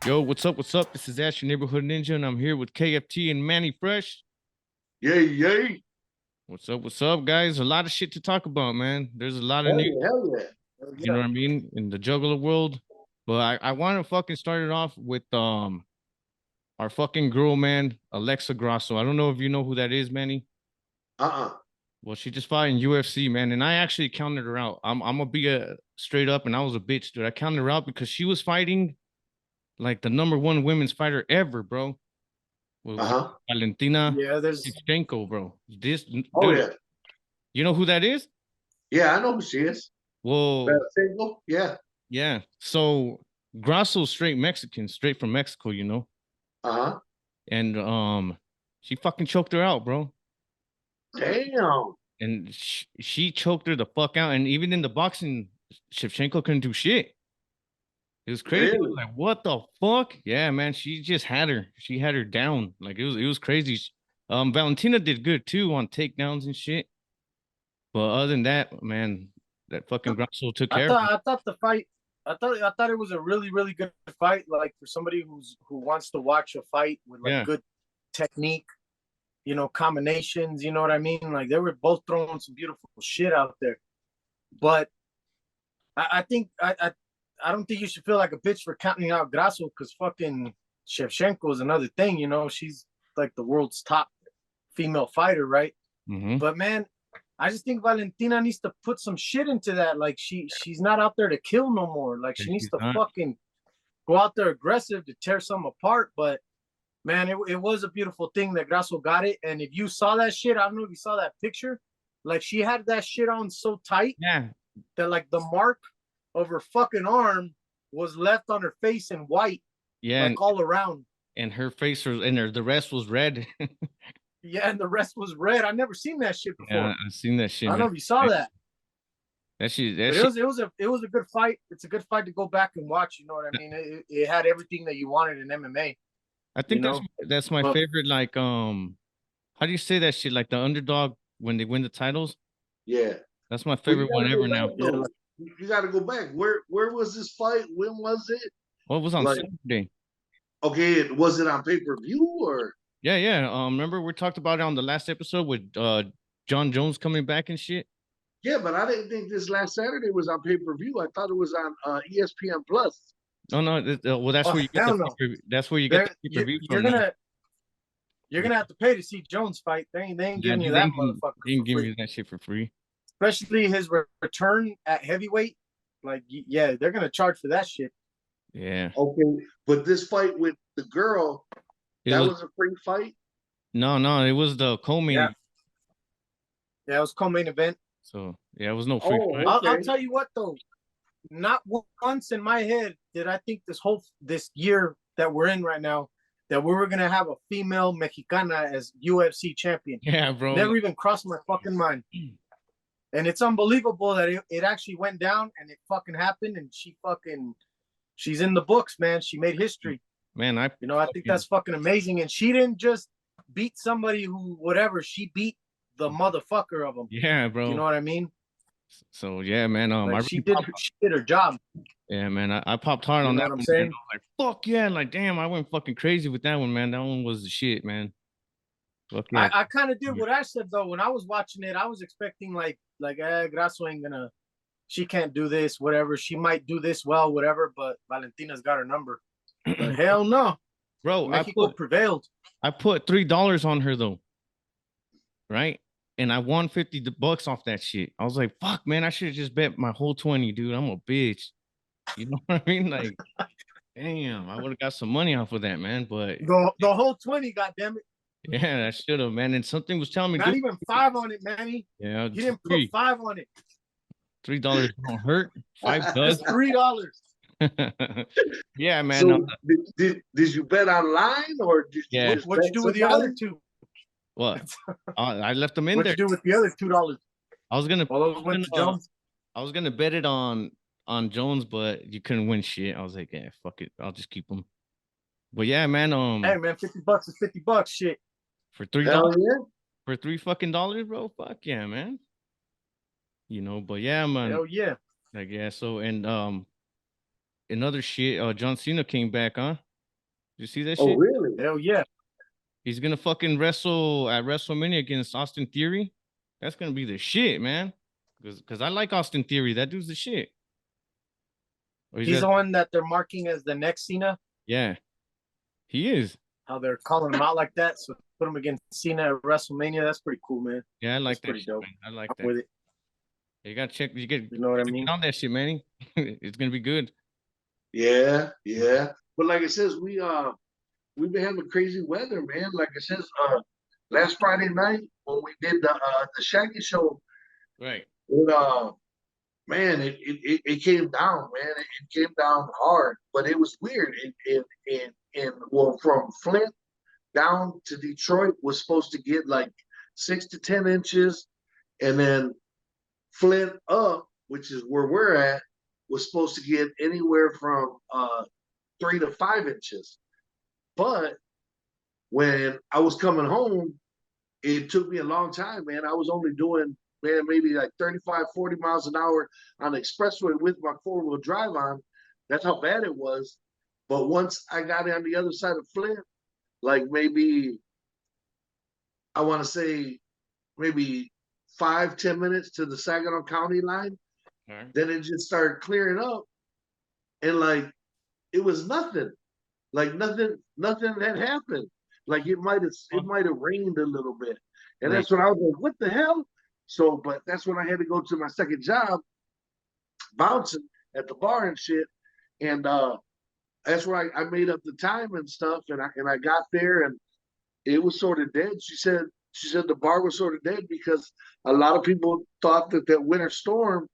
Yo, what's up? What's up? This is Ash, your neighborhood ninja, and I'm here with KFT and Manny Fresh. Yay, yay. What's up? What's up, guys? A lot of shit to talk about, man. There's a lot of Hell news, yeah, hell yeah. Hell you know yeah. what I mean, in the juggler world. But I want to fucking start it off with our fucking girl, man, Alexa Grasso. I don't know if you know who that is, Manny. Uh-uh. Well, she just fought in UFC, man, and I actually counted her out. I'm gonna be a straight up, and I was a bitch, dude. I counted her out because she was fighting like the number one women's fighter ever, bro. With Uh-huh. Valentina Yeah, there's Shevchenko, bro. This Oh dude, yeah. you know who that is? Yeah, I know who she is. Well, Single? Yeah. yeah. So Grasso's straight Mexican, straight from Mexico, you know. Uh-huh. And she fucking choked her out, bro. Damn. And she choked her the fuck out. And even in the boxing, Shevchenko couldn't do shit. It was crazy. It was Really? like, what the fuck? Yeah, man. She just had her. She had her down. Like it was crazy. Valentina did good too on takedowns and shit. But other than that, man, that fucking Grasso took I care of her. thought I thought the fight I thought it was a really good fight, like for somebody who wants to watch a fight with like Yeah. good technique, combinations, you know what I mean? Like they were both throwing some beautiful shit out there. But I think I don't think you should feel like a bitch for counting out Grasso because fucking Shevchenko is another thing, she's like the world's top female fighter, right? Mm-hmm. But man, I just think Valentina needs to put some shit into that. Like she's not out there to kill no more. Like she needs She's to not. fucking go out there aggressive to tear some apart. But man, it was a beautiful thing that Grasso got it. And if you saw that shit, I don't know if you saw that picture. Like she had that shit on so tight Yeah. that like the mark of her fucking arm was left on her face in white, Yeah. like all around. And her face was and the rest was red. Yeah, and the rest was red. I never seen that shit before. Yeah, I seen that shit, I don't know man. if you saw that. That shit, But it was a good fight. It's a good fight to go back and watch. You know what I mean? It had everything that you wanted in MMA. I think that's my But favorite. Like, how do you say that shit? Like the underdog when they win the titles. Yeah. That's my Well, you favorite one gotta ever go now. back, though. You gotta go back. Where was this fight? When was it? What was on Like, Saturday? okay, was it on pay-per-view or Yeah, yeah. Remember we talked about it on the last episode with John Jones coming back and shit. yeah, but I didn't think this last Saturday was on pay-per-view. I thought it was on ESPN Plus. No, no. Well, that's where you get hell the no. that's where you get the You're, pay-per-view you're from. gonna you're gonna have to pay to see Jones fight. They ain't giving you that motherfucker They ain't for giving free. you that shit for free. Especially his return at heavyweight. Like yeah, they're gonna charge for that shit. Yeah. Okay, but this fight with the girl, It that was was a free fight. no. It was the co-main. Yeah. Yeah, it was co-main event. So yeah, it was no free Oh, fight. okay. I'll tell you what though, not once in my head did I think this year that we're in right now that we were gonna have a female Mexicana as UFC champion. Yeah, bro. Never even crossed my fucking mind. And it's unbelievable that it actually went down and it fucking happened and she's in the books, man. She made history. Man, I think that's fucking amazing. And she didn't just beat somebody who whatever, she beat the motherfucker of them. yeah, bro. You know what I mean? So yeah, man. Like she did her job. Yeah, man. I popped hard on that one. I'm saying? Man. I was like, fuck yeah, like damn, I went fucking crazy with that one, man. That one was the shit, man. Fuck yeah. I kind of did what I said though. When I was watching it, I was expecting like Grasso ain't gonna, she can't do this, whatever. She might do this well, whatever, but Valentina's got her number. But hell no. Bro, Mexico prevailed. I put $3 on her though. Right? And I won $50 off that shit. I was like, fuck, man, I should have just bet my whole 20, dude. I'm a bitch. You know what I mean? Like, damn, I would have got some money off of that, man. But the whole 20, goddamn it. Yeah, I should have, man. And something was telling me not even 5 on it, Manny. Yeah, you didn't put 5 on it. $3 don't hurt. 5 does. $3. Yeah, man. So did you bet online or did yeah? What'd you do with the other 2? What? I left them in What'd there. You do with the other $2? I was gonna. Jones. I was gonna bet it on Jones, but you couldn't win shit. I was like, yeah, fuck it. I'll just keep them. But yeah, man. Hey, man, $50 is $50. Shit. For $3. Yeah. For $3 fucking dollars, bro. Fuck yeah, man. But yeah, man. Hell yeah. Like yeah. So and in other shit, John Cena came back, huh? You see that Oh, shit? really? Hell yeah. He's gonna fucking wrestle at WrestleMania against Austin Theory. That's gonna be the shit, man. Because I like Austin Theory. That dude's the shit. Or He's the one that they're marking as the next Cena. yeah, he is. How they're calling him out like that. So put him against Cena at WrestleMania. That's pretty cool, man. Yeah, I like That's that pretty shit, dope. man. I like I'm that. with it. You gotta check. You know what I mean? On that shit, man. It's gonna be good. Yeah, yeah. But like it says, we've been having crazy weather, man. Like it says, last Friday night when we did the Shaggy show, Right. it man, it came down, man. It came down hard, but it was weird. Well, from Flint down to Detroit was supposed to get like 6 to 10 inches, and then Flint up, which is where we're at, was supposed to get anywhere from 3 to 5 inches. But when I was coming home, it took me a long time, man. I was only doing, man, maybe like 35, 40 miles an hour on the expressway with my four-wheel drive on. That's how bad it was. But once I got on the other side of Flint, like maybe, I want to say maybe 5, 10 minutes to the Saginaw County line, then it just started clearing up. And like, it was nothing. Like nothing had happened. Like it might have rained a little bit. And that's when I was like, what the hell? So, but that's when I had to go to my second job, bouncing at the bar and shit. And that's where I made up the time and stuff. And I got there and it was sort of dead. She said the bar was sort of dead because a lot of people thought that winter storm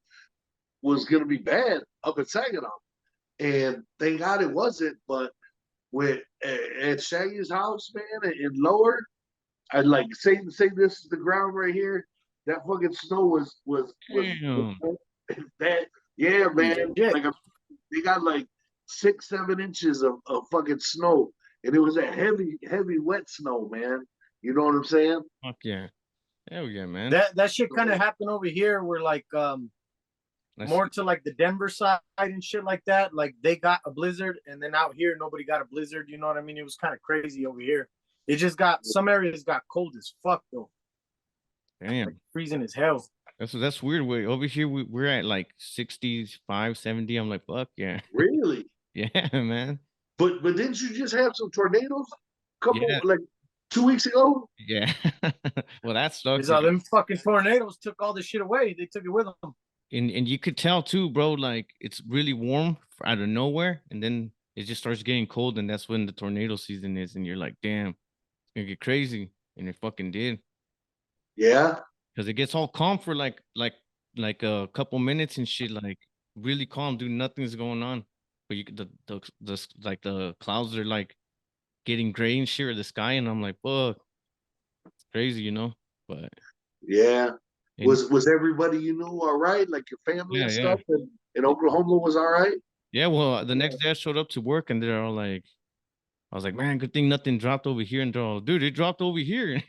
was gonna be bad up in Saginaw. And thank God it wasn't, but with at Shaggy's house, man, in Lower, I'd like say this is the ground right here. That fucking snow was bad. Yeah, man. Yeah. Like they got like 6, 7 inches of fucking snow, and it was a heavy, wet snow, man. You know what I'm saying? Fuck yeah. Hell yeah, man. That shit kind of happened over here where like more to like the Denver side and shit like that. Like they got a blizzard, and then out here nobody got a blizzard. You know what I mean? It was kind of crazy over here. It just got some areas got cold as fuck though. Damn, like freezing as hell. That's weird. Way over here we're at like 65, 70. I'm like, fuck yeah. Really? Yeah, man. But didn't you just have some tornadoes like 2 weeks ago? Yeah. Well, that sucks. Them fucking tornadoes took all the shit away. They took it with them. And you could tell too, bro, like it's really warm out of nowhere, and then it just starts getting cold, and that's when the tornado season is, and you're like, damn, it's gonna get crazy. And it fucking did. Yeah. Because it gets all calm for like a couple minutes and shit, like really calm, dude. Nothing's going on. But the like the clouds are like getting gray and shit, or the sky, and I'm like, fuck, it's crazy, you know. But yeah. Was everybody you knew all right? Like your family and stuff in Oklahoma was all right? Yeah, well, the next day I showed up to work and they're all like, I was like, man, good thing nothing dropped over here. And they're all, dude, it dropped over here.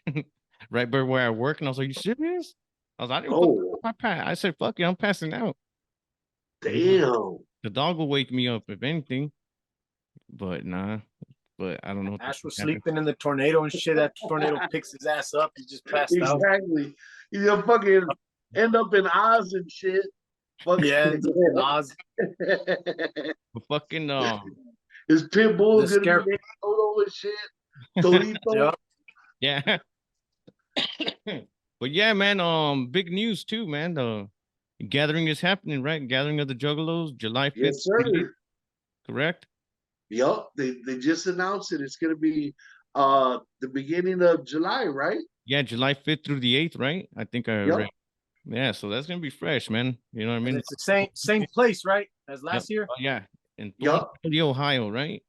Right by where I work. And I was like, you serious? I was like, I said, fuck yeah, I'm passing out. Damn. The dog will wake me up if anything. But nah. But I don't know. Ash was sleeping in the tornado and shit. That tornado picks his ass up. He just passed out. Exactly. You gonna fucking end up in Oz and shit. Yeah, Oz. Fucking his pit bull is gonna be Toto and shit. Torito. Yeah. But yeah, man. Big news too, man. The gathering is happening, right? Gathering of the Juggalos, July 5th. Yes, sir. Correct. Yup. They just announced it. It's gonna be the beginning of July, right? Yeah, July 5th through the 8th, right? I think I read. Yeah, so that's gonna be fresh, man. You know what I mean? It's the same place, right? As last year. Yeah, in Thornville, Ohio, right?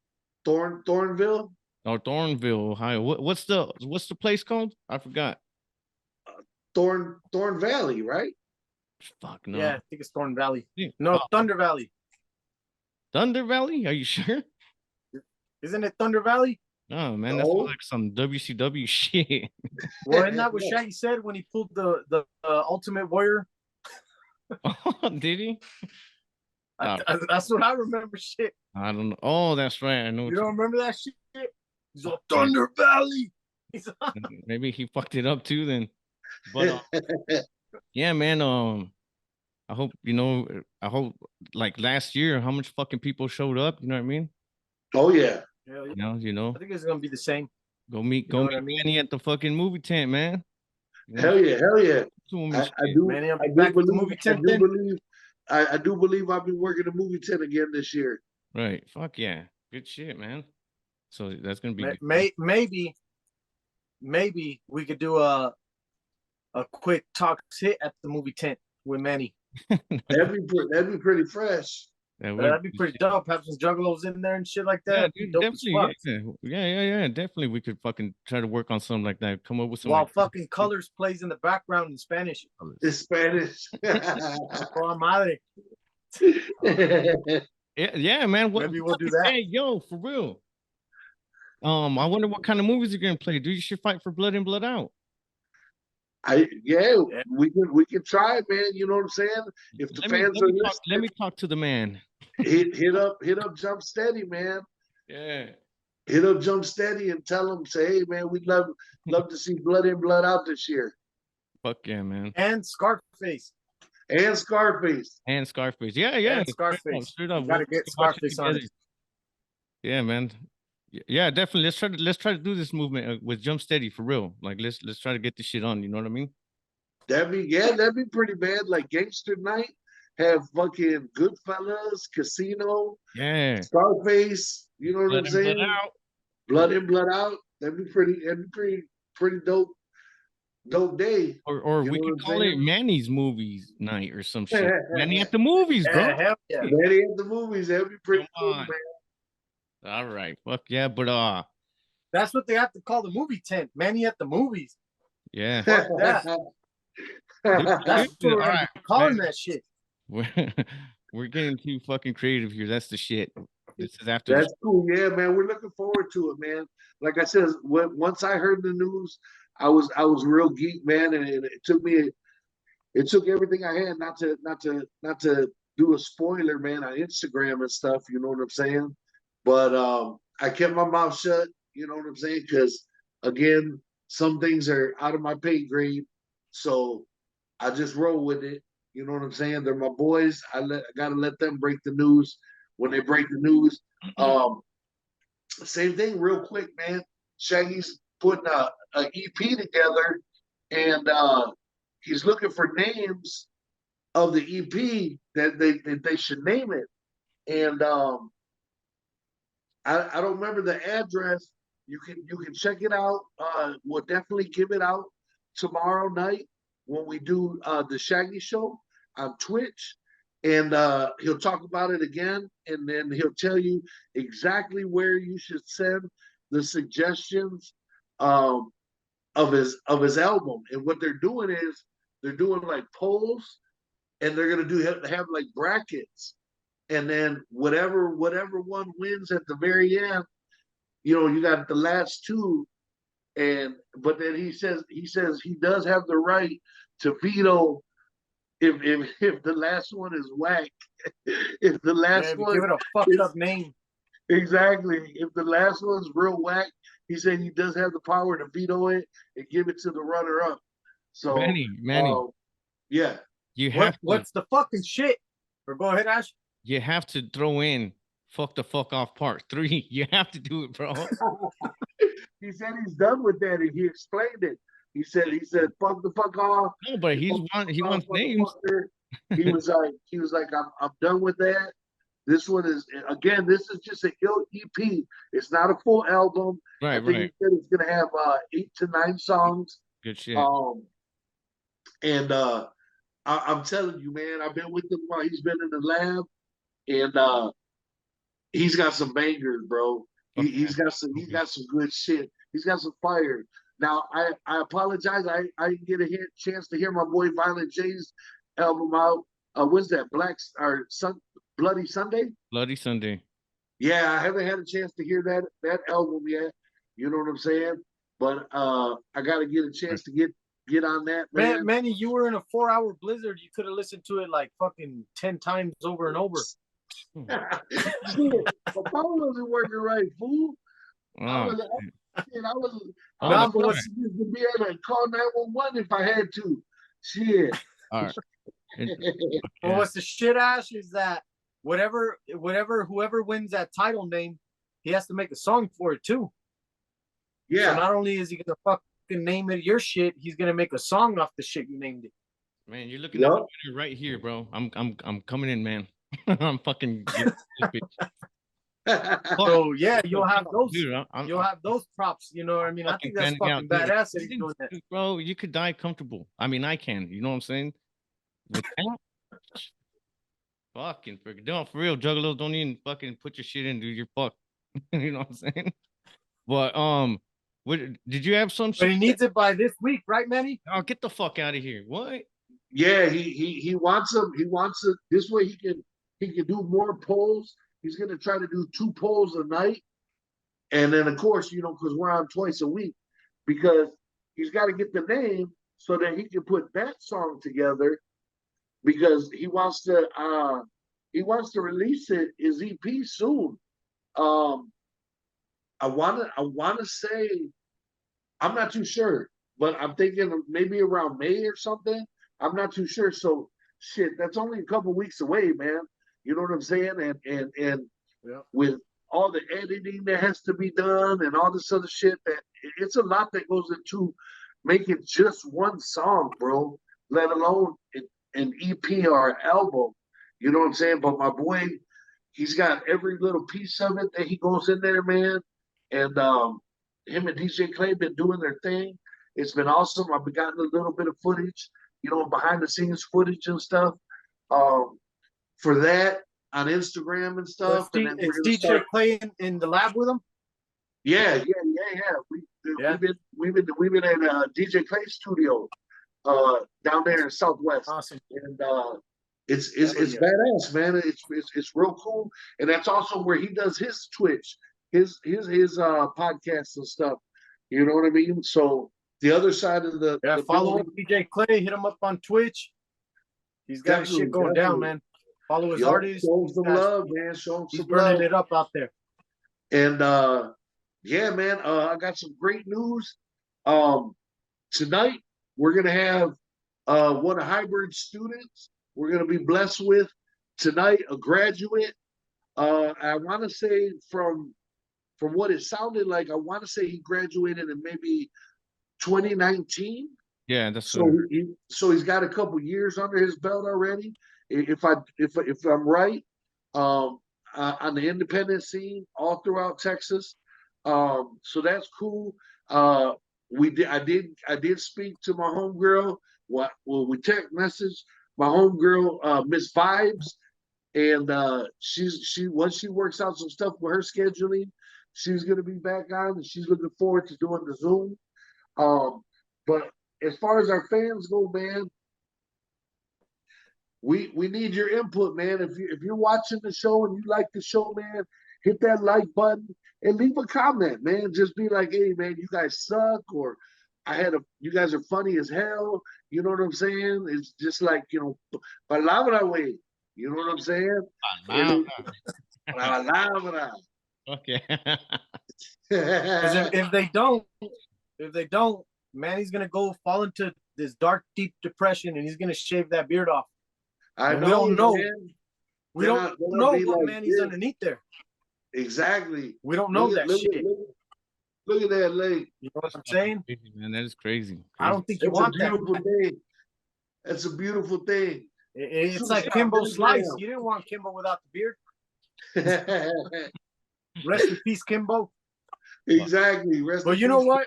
Thornville. Or Thornville, Ohio. What's the place called? I forgot. Thorn Valley, right? Fuck no. Yeah, I think it's Thorn Valley. No, Thunder Valley. Thunder Valley? Are you sure? Isn't it Thunder Valley? Oh man, that's like some WCW shit. Well, isn't that what Shaggy said when he pulled the Ultimate Warrior? Oh, did he? That's what I remember. Shit. I don't know. Oh, that's right. I know. You don't remember that shit? He's all Thunder Valley. Maybe he fucked it up too then. But yeah, man. I hope I hope like last year, how much fucking people showed up. You know what I mean? Oh yeah. You know. I think it's gonna be the same. Go meet Manny at the fucking movie tent, man. Hell yeah. I do. Manny, I'll be I do back at the believe. movie tent then. I do believe I'll be working the movie tent again this year. Right. Fuck yeah. Good shit, man. So that's gonna be good. Maybe we could do a quick talk hit at the movie tent with Manny. That'd be pretty fresh. That'd be pretty dope. Have some juggalos in there and shit like that. Yeah, dude, definitely. Yeah. Definitely, we could fucking try to work on something like that. Come up with some. While fucking Colors plays in the background in Spanish. It's Spanish. Por madre. Yeah, man. Maybe we'll do that. Hey, yo, for real. I wonder what kind of movies you're gonna play. Do you should fight for Blood In, Blood Out? We can try it, man. You know what I'm saying? If the fans are listening, let me talk to the man. hit up Jump Steady, man. Yeah. Hit up Jump Steady and tell them, say, hey man, we'd love to see Blood In, Blood Out this year. Fuck yeah, man. And Scarface. Yeah. And Scarface. Scarface. Straight up. Gotta get Scarface on it. Yeah, man. Yeah, definitely. Let's try to do this movement with Jump Steady for real. Like let's try to get this shit on. You know what I mean? That'd be pretty bad. Like Gangster Night, have fucking Goodfellas, Casino, yeah, Scarface. You know what I'm saying? Blood In, Blood Out. That'd be pretty dope day. Or we could call it Manny's Movies Night or some shit. Manny at the movies, bro. Hell yeah. Manny at the movies. That'd be pretty cool, man. All right, fuck yeah, but that's what they have to call the movie tent. Manny at the movies. Yeah. That's what we're calling that shit. We're getting too fucking creative here. That's the shit. This is after. That's cool. Yeah, man. We're looking forward to it, man. Like I said, once I heard the news, I was real geek, man, and it took everything I had not to do a spoiler, man, on Instagram and stuff. You know what I'm saying? But I kept my mouth shut. You know what I'm saying? Because again, some things are out of my pay grade, so I just roll with it. You know what I'm saying? They're my boys. I gotta let them break the news when they break the news. Same thing, real quick, man. Shaggy's putting a EP together, and he's looking for names of the EP that they should name it. And I don't remember the address. You can check it out. We'll definitely give it out tomorrow night when we do the Shaggy Show on Twitch, and he'll talk about it again, and then he'll tell you exactly where you should send the suggestions of his album. And what they're doing is they're doing like polls, and they're gonna have like brackets, and then whatever one wins at the very end, you got the last two. But then he says he does have the right to veto if the last one is whack. If the last one, give it a fucked up name. Exactly. If the last one's real whack, he said he does have the power to veto it and give it to the runner up. So Manny. Yeah. What's the fucking shit? Or go ahead, Ash. You have to throw in "fuck the fuck off" part 3. You have to do it, bro. He said he's done with that, and he explained it. He said "fuck the fuck off." No, but he wants names. He was like, I'm done with that. This one is, again, this is just an EP. It's not a full album. Right, I think he said it's gonna have 8 to 9 songs. Good shit. And I'm telling you, man, I've been with him while he's been in the lab, and he's got some bangers, bro. He's got some good shit. He's got some fire. Now I apologize. I didn't get a chance to hear my boy Violent J's album out. What's that? Bloody Sunday? Bloody Sunday. Yeah, I haven't had a chance to hear that album yet. You know what I'm saying? But I got to get a chance to get on that, man. Manny, you were in a 4-hour blizzard. You could have listened to it like fucking 10 times over and over. Shit, my phone wasn't working right, fool. I Oh, was, I was, oh, Nah, I was but lucky what's, to be able to call 911 if I had to. Shit. all right. And- but yeah. what's the shit ash is that whoever wins that title name, he has to make a song for it too. So Yeah. not only is he gonna fucking name it your shit, he's gonna make a song off the shit you named it. Man, you're looking at the winner right here, bro. I'm coming in, man. I'm fucking getting this bitch. So yeah, you'll have those. Dude, You'll have those props. You know what I mean? I think that's fanning out, fucking dude. badass that he's doing that. Bro, you could die comfortable. I mean, I can. You know what I'm saying? With that, fucking freaking no, for real. Juggalos don't even fucking put your shit in, dude. You're fucked. You know what I'm saying? But what did you have some But shit? he needs it by this week, right, Manny? Oh, get the fuck out of here. What? Yeah, he wants him. He wants it this way. He can do more polls. He's gonna try to do 2 polls a night, and then of course, you know, because we're on twice a week, because he's got to get the name so that he can put that song together. Because he wants to release it his EP soon. Um, I wanna say I'm not too sure, but I'm thinking maybe around May or something. I'm not too sure. So shit, that's only a couple weeks away, man. You know what I'm saying? And Yeah. with all the editing that has to be done and all this other shit, that it's a lot that goes into making just one song, bro. Let alone an EP or an album. You know what I'm saying? But my boy, he's got every little piece of it that he goes in there, man. And him and DJ Clay been doing their thing. It's been awesome. I've been gotten a little bit of footage, you know, behind the scenes footage and stuff. Um, for that on Instagram and stuff. And then we're It's gonna DJ start. Clay in the lab with him. Yeah. Yeah. We've been at DJ Clay studio down there in Southwest. Awesome. And it's badass, man. It's real cool. And that's also where he does his Twitch, his podcasts and stuff. You know what I mean? So the other side of the Follow building, DJ Clay. Hit him up on Twitch. He's got his shit going down, man. Follow his artists. Show him some love, man. Show him He's some burning love. it up out there. And yeah, man, I got some great news. Tonight we're gonna have one of Hybrid's students. We're gonna be blessed with tonight a graduate. I want to say from what it sounded like, I want to say he graduated in maybe 2019. Yeah, that's So he's got a couple years under his belt already. If I'm right, on the independent scene all throughout Texas. So that's cool. I did speak to my homegirl. We text message my homegirl, Miss Vibes, and once she works out some stuff with her scheduling, she's gonna be back on, and she's looking forward to doing the Zoom. But as far as our fans go, man, we need your input, man. If you're watching the show and you like the show, man, hit that like button and leave a comment, man. Just be like, hey, man, you guys suck, or you guys are funny as hell. You know what I'm saying? It's just like, you know, palabra way. You know what I'm saying? Palabra. Okay. Because if they don't, man, he's gonna go fall into this dark, deep depression, and he's gonna shave that beard off. I And know, we don't know. man. We don't know what man he's underneath there. Exactly. We don't know that shit. Look at that leg. You know what I'm saying? Crazy, man, that is crazy. I don't think you want that. That's a beautiful thing. It's like Kimbo Slice. You didn't want Kimbo without the beard. Rest in peace, Kimbo. Exactly. But you know what?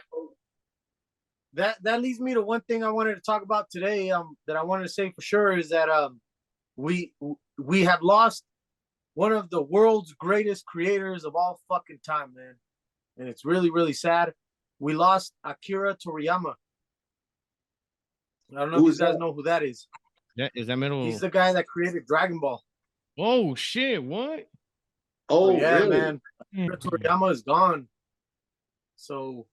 That leads me to one thing I wanted to talk about today. That I wanted to say for sure is that we have lost one of the world's greatest creators of all fucking time, man. And it's really, really sad. We lost Akira Toriyama. I don't know if you guys know who that is. Is that middle? He's the guy that created Dragon Ball. Oh shit! What? Oh yeah, really? man. Akira Toriyama is gone. So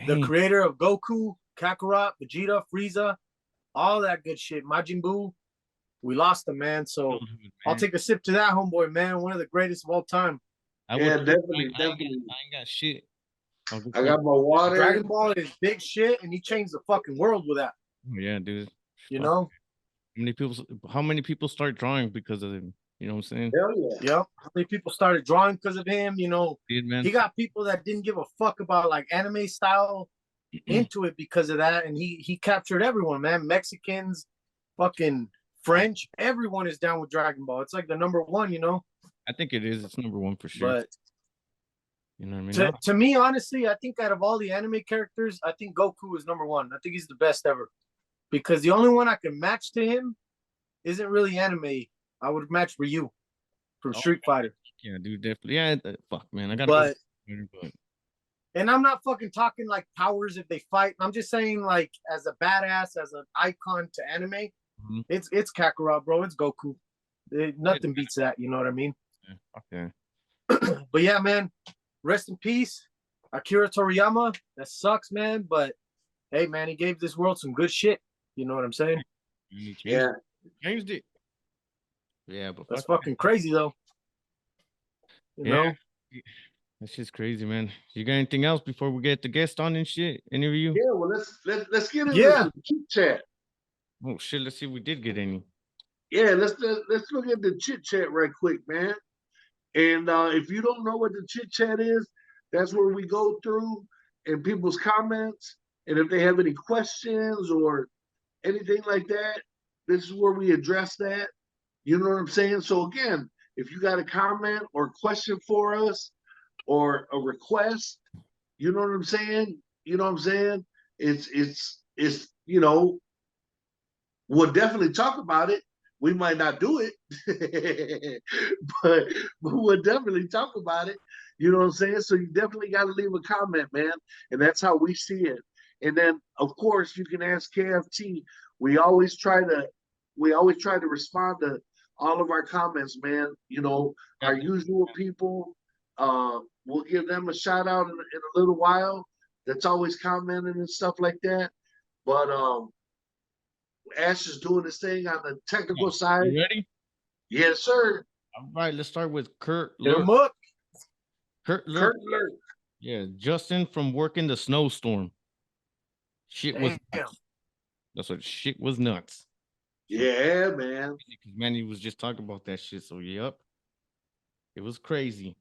the creator of Goku, Kakarot, Vegeta, Frieza, all that good shit, Majin Buu, we lost him, man. So I'll take a sip to that, homeboy, man. One of the greatest of all time. Yeah, definitely. I ain't got shit. Oh, good I point. got my water. Dragon Ball is big shit, and he changed the fucking world with that. Oh, yeah, dude. You Fuck. know? How many people start drawing because of him? You know what I'm saying? Hell yeah. Yep. How many people started drawing because of him? You know, Dude, man. he got people that didn't give a fuck about like anime style into it because of that, and he captured everyone, man. Mexicans, fucking French, everyone is down with Dragon Ball. It's like the number one, you know. I think it is. It's number one for sure. But you know what I mean? to me, honestly, I think out of all the anime characters, I think Goku is number one. I think he's the best ever because the only one I can match to him isn't really anime. I would match Ryu from Street Fighter. Yeah, dude, definitely. Yeah, fuck, man. I gotta But go. and I'm not fucking talking like powers if they fight. I'm just saying like as a badass, as an icon to anime, it's Kakarot, bro. It's Goku. Nothing beats that. You know what I mean? Okay. But yeah, man. Rest in peace, Akira Toriyama. That sucks, man. But hey, man, he gave this world some good shit. You know what I'm saying? Yeah. Changed it. Yeah, but That's fucking crazy though. You know? That's just crazy, man. You got anything else before we get the guest on and shit? Any of you? Yeah, well, let's get into some chit chat. Oh shit, let's see if we did get any. Yeah, let's look at the chit chat right quick, man. And if you don't know what the chit chat is, that's where we go through and people's comments, and if they have any questions or anything like that, this is where we address that. You know what I'm saying? So again, if you got a comment or question for us or a request, you know what I'm saying? You know what I'm saying? It's you know, we'll definitely talk about it. We might not do it, but we'll definitely talk about it. You know what I'm saying? So you definitely got to leave a comment, man. And that's how we see it. And then, of course, you can ask KFT. We always try to respond to all of our comments, man. You know, our usual people. We'll give them a shout out in a little while. That's always commenting and stuff like that. But Ash is doing his thing on the technical side. You ready? Yes, sir. All right, let's start with Kurt. Kurt Lurk. Yeah, Justin from working the snowstorm. Shit was nuts. That's what shit was nuts. Yeah, man. Because Manny was just talking about that shit. So yep. It was crazy.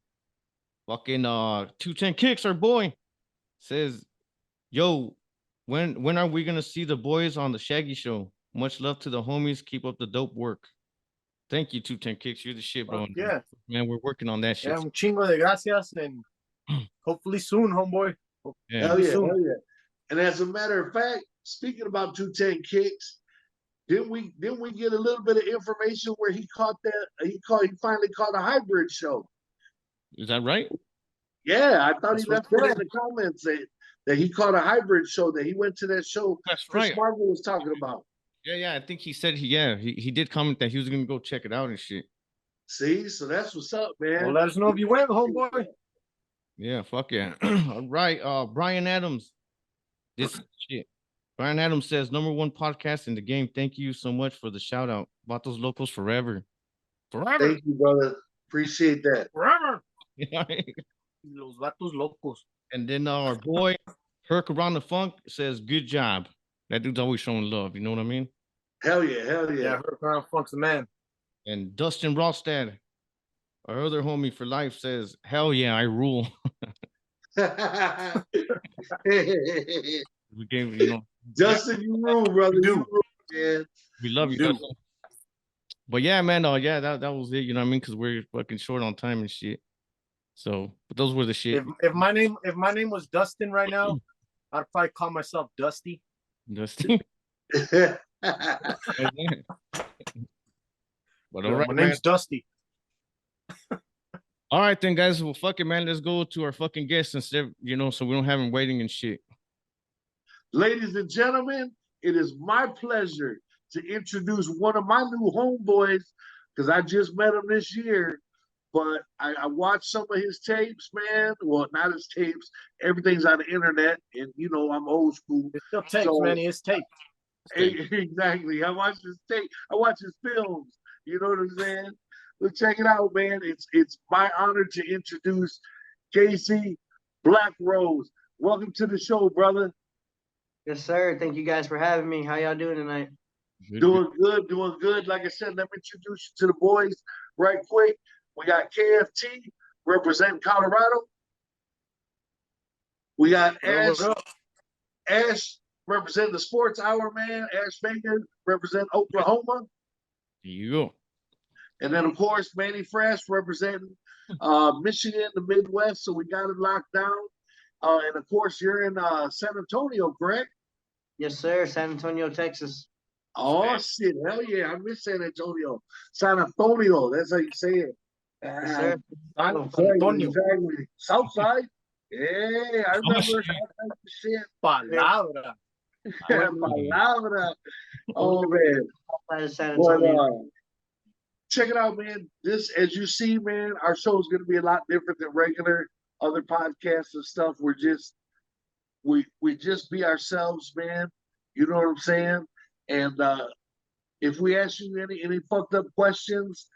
Fucking 210 Kicks, our boy, says, yo, when are we gonna see the boys on the Shaggy Show? Much love to the homies. Keep up the dope work. Thank you, 210 Kicks. You're the shit, bro. Yeah. Man, we're working on that shit. Yeah, un chingo de gracias, and hopefully soon, homeboy. Yeah. Hell yeah. And as a matter of fact, speaking about 210 Kicks, didn't we get a little bit of information where he caught that he finally caught a hybrid show? Is that right? Yeah, I thought he left it in the comments that he caught a hybrid show, that he went to that show Chris Marvel was talking about. Yeah, I think he said he did comment that he was gonna go check it out and shit. See, so that's what's up, man. Well, let us know if you went, homeboy. Yeah, fuck yeah. All right, Brian Adams. This shit. Brian Adams says, #1 podcast in the game. Thank you so much for the shout out. Vatos Locos forever. Forever. Thank you, brother. Appreciate that. Forever. Los Vatos Locos. And then our boy, Herc Around the Funk, says, good job. That dude's always showing love. You know what I mean? Hell yeah. Yeah, Herc Around the Funk's the man. And Dustin Rostad, our other homie for life, says, hell yeah, I rule. We gave, you know. Justin, you rule, brother. You rule, man. We love you, Dustin. But yeah, man, yeah, that was it. You know what I mean? Because we're fucking short on time and shit. So, but those were the shit. If my name was Dustin right now, I'd probably call myself Dusty. Dusty. But all right, my name's Dusty. All right, then, guys. Well, fuck it, man. Let's go to our fucking guests instead, you know, so we don't have him waiting and shit. Ladies and gentlemen, it is my pleasure to introduce one of my new homeboys, because I just met him this year. But I watched some of his tapes, man. Well, not his tapes. Everything's on the internet, and you know I'm old school. It's still tapes, man. It's tape. Exactly. I watch his tape. I watch his films. You know what I'm saying? But check it out, man. It's my honor to introduce Casey Blackrose. Welcome to the show, brother. Yes, sir. Thank you guys for having me. How y'all doing tonight? Doing good, doing good. Like I said, let me introduce you to the boys right quick. We got KFT representing Colorado. We got Ash representing the Sports Hour, man. Ash Baker representing Oklahoma. There you go. And then, of course, Manny Fresh representing Michigan, the Midwest. So we got it locked down. And, of course, you're in San Antonio, correct? Yes, sir. San Antonio, Texas. Oh, shit. Hell yeah. I miss San Antonio. San Antonio. That's how you say it. Yes, sir. San Exactly, Antonio. exactly. Southside. Yeah, I remember that shit. Palabra. Palabra. Oh, man. Outside of San But, Antonio. check it out, man. This, as you see, man, our show is going to be a lot different than regular other podcasts and stuff. We just be ourselves, man. You know what I'm saying? And if we ask you any fucked up questions,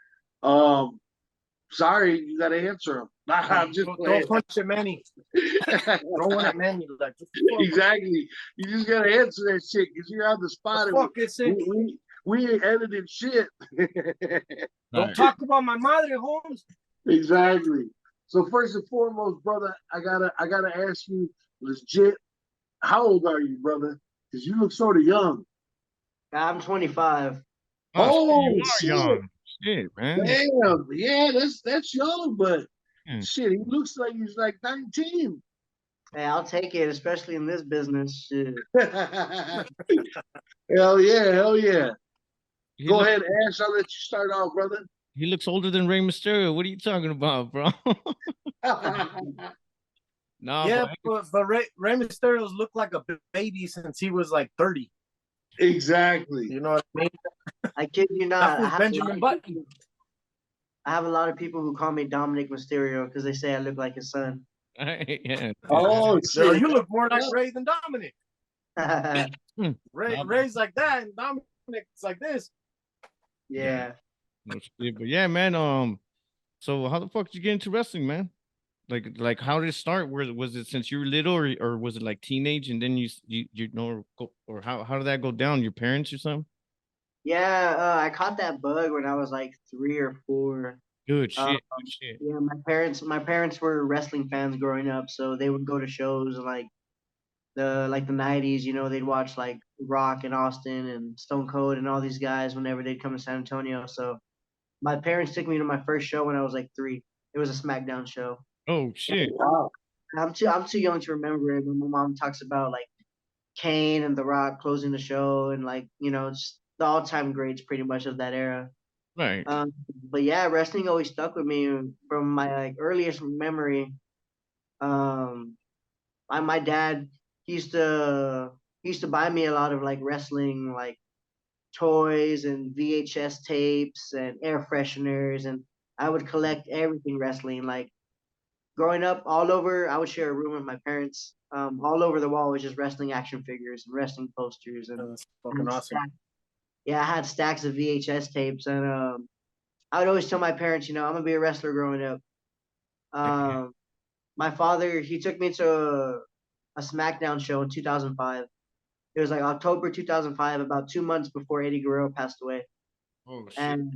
sorry, you got to answer them. Nah, I'm just Don't punch at Manny. Throw one at Manny. Like, exactly. You just got to answer that shit because you're on the spot. fuck is it? We ain't editing shit. Don't talk about my mother, Holmes. Exactly. So first and foremost, brother, I gotta ask you legit, how old are you, brother? Because you look sort of young. I'm 25. Oh, you are shit. young. Shit, man. Damn, yeah, that's young, but Hmm. shit, he looks like he's like 19. Hey, I'll take it, especially in this business. Shit. Hell yeah, hell yeah. He Go look- ahead, Ash. I'll let you start off, brother. He looks older than Rey Mysterio. What are you talking about, bro? No, Yeah, but but Rey Mysterio's looked like a baby since he was like 30. Exactly. You know what I mean? I kid you not. That was Benjamin Button. I have a lot of people who call me Dominic Mysterio because they say I look like his son. yeah. Oh No, shit. you look more like Ray than Dominic. Yeah. Ray's like that, and Dominic's like this. No shit, but yeah, man. So how the fuck did you get into wrestling, man? Like how did it start? Was it since you were little, or was it like teenage, and then you know, or how did that go down? Your parents or something? Yeah, I caught that bug when I was like 3 or 4. Good shit. Um, Good shit. Yeah, my parents were wrestling fans growing up, so they would go to shows like the 90s, you know, they'd watch like Rock and Austin and Stone Cold and all these guys whenever they'd come to San Antonio. So my parents took me to my first show when I was like 3. It was a SmackDown show. Oh shit. Wow. I'm too young to remember it, but my mom talks about like Kane and The Rock closing the show and like, you know, just the all-time greats pretty much of that era. Right. But yeah, wrestling always stuck with me from my like earliest memory. My dad he used to buy me a lot of like wrestling like toys and VHS tapes and air fresheners, and I would collect everything wrestling. Like growing up, all over, I would share a room with my parents. All over the wall was just wrestling action figures and wrestling posters and That's fucking awesome. yeah, I had stacks of VHS tapes, and I would always tell my parents, you know, I'm gonna be a wrestler growing up. My father, he took me to a SmackDown show in 2005. It was like October 2005, about 2 months before Eddie Guerrero passed away. Oh shit. And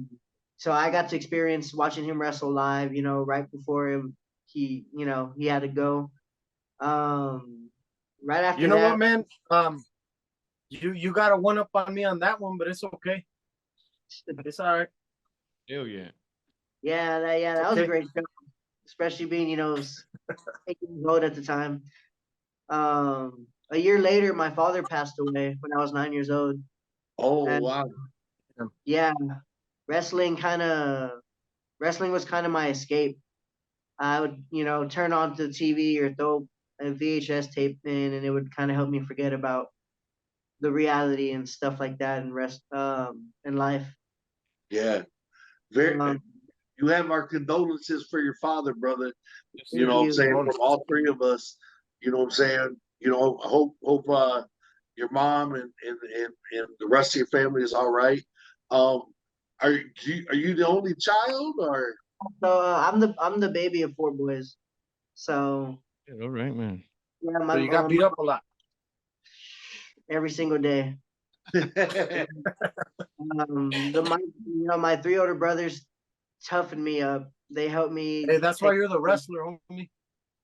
so I got to experience watching him wrestle live, you know, right before he had to go. Right after You know that, what, man? You got a one up on me on that one, but it's okay. It's all right. Hell yeah. that was a great show, especially being, you know, 8 years old at the time. A year later, my father passed away when I was 9 years old. Oh And wow. yeah, wrestling was kind of my escape. I would, you know, turn on the TV or throw a VHS tape in, and it would kind of help me forget about the reality and stuff like that in life. Yeah. Very Um, you have our condolences for your father, brother. Yes, You sir. know what I'm you. saying? From all three of us. You know what I'm saying? You know, I hope your mom and the rest of your family is all right. Are you the only child or So I'm the baby of 4 boys. So Yeah, all right, man. Yeah, So you got beat up a lot. every single day. My 3 older brothers toughened me up. They helped me. Hey, that's why you're the wrestler, homie.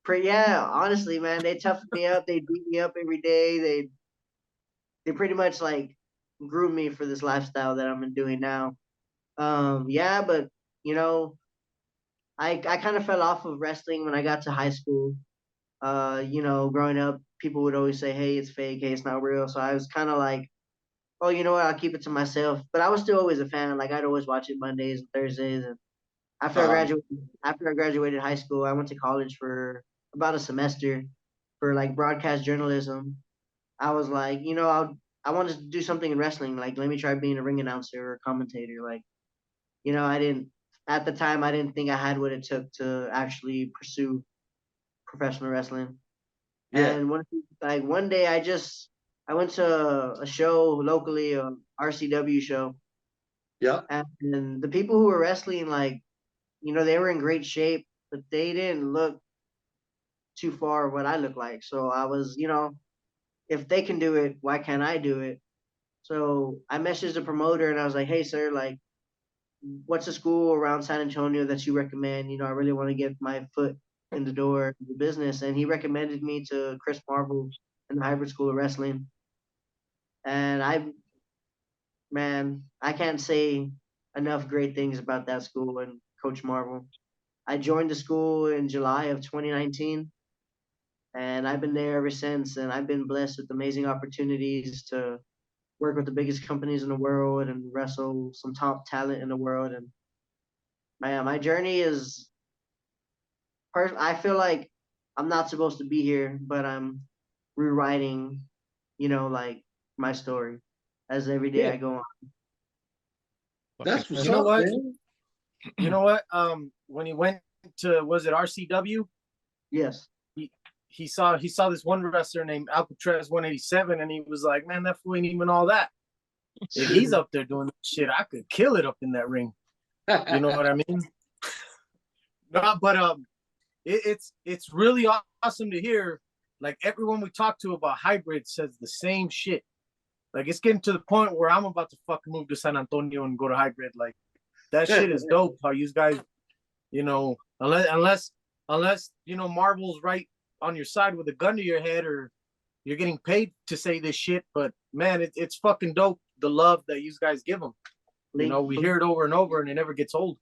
Yeah, honestly, man, they toughened me up. They beat me up every day. They pretty much like groomed me for this lifestyle that I'm doing now. Yeah, but you know, I kind of fell off of wrestling when I got to high school. Growing up, people would always say, "Hey, it's fake. Hey, it's not real." So I was kind of like, "Oh, you know what? I'll keep it to myself." But I was still always a fan. Like I'd always watch it Mondays and Thursdays. And after I graduated high school, I went to college for about a semester for like broadcast journalism. I was like, I wanted to do something in wrestling. Like, let me try being a ring announcer or a commentator. Like, I didn't at the time. I didn't think I had what it took to actually pursue professional wrestling. Yeah. And one day, I went to a show locally, a RCW show, Yeah. and the people who were wrestling, like, they were in great shape, but they didn't look too far what I look like. So I was, if they can do it, why can't I do it? So I messaged the promoter and I was like, "Hey, sir, like, what's a school around San Antonio that you recommend? I really want to get my foot in the door of the business." And he recommended me to Chris Marvel in the Hybrid School of Wrestling. And I can't say enough great things about that school and Coach Marvel. I joined the school in July of 2019, and I've been there ever since. And I've been blessed with amazing opportunities to work with the biggest companies in the world and wrestle some top talent in the world. And my journey is, I feel like I'm not supposed to be here, but I'm rewriting, like my story as every day Yeah. I go on. That's what's You know up, what? man. You know what? When he went to, was it RCW? Yes. He saw this one wrestler named Alcatraz 187, and he was like, "Man, that fool ain't even all that. If he's up there doing shit, I could kill it up in that ring." You know what I mean? No, but it's really awesome to hear. Like everyone we talk to about hybrid says the same shit. Like it's getting to the point where I'm about to fucking move to San Antonio and go to hybrid. Like that shit is dope. How you guys, unless Marvel's right on your side with a gun to your head, or you're getting paid to say this shit. But man, it's fucking dope. The love that you guys give them. We hear it over and over, and it never gets old.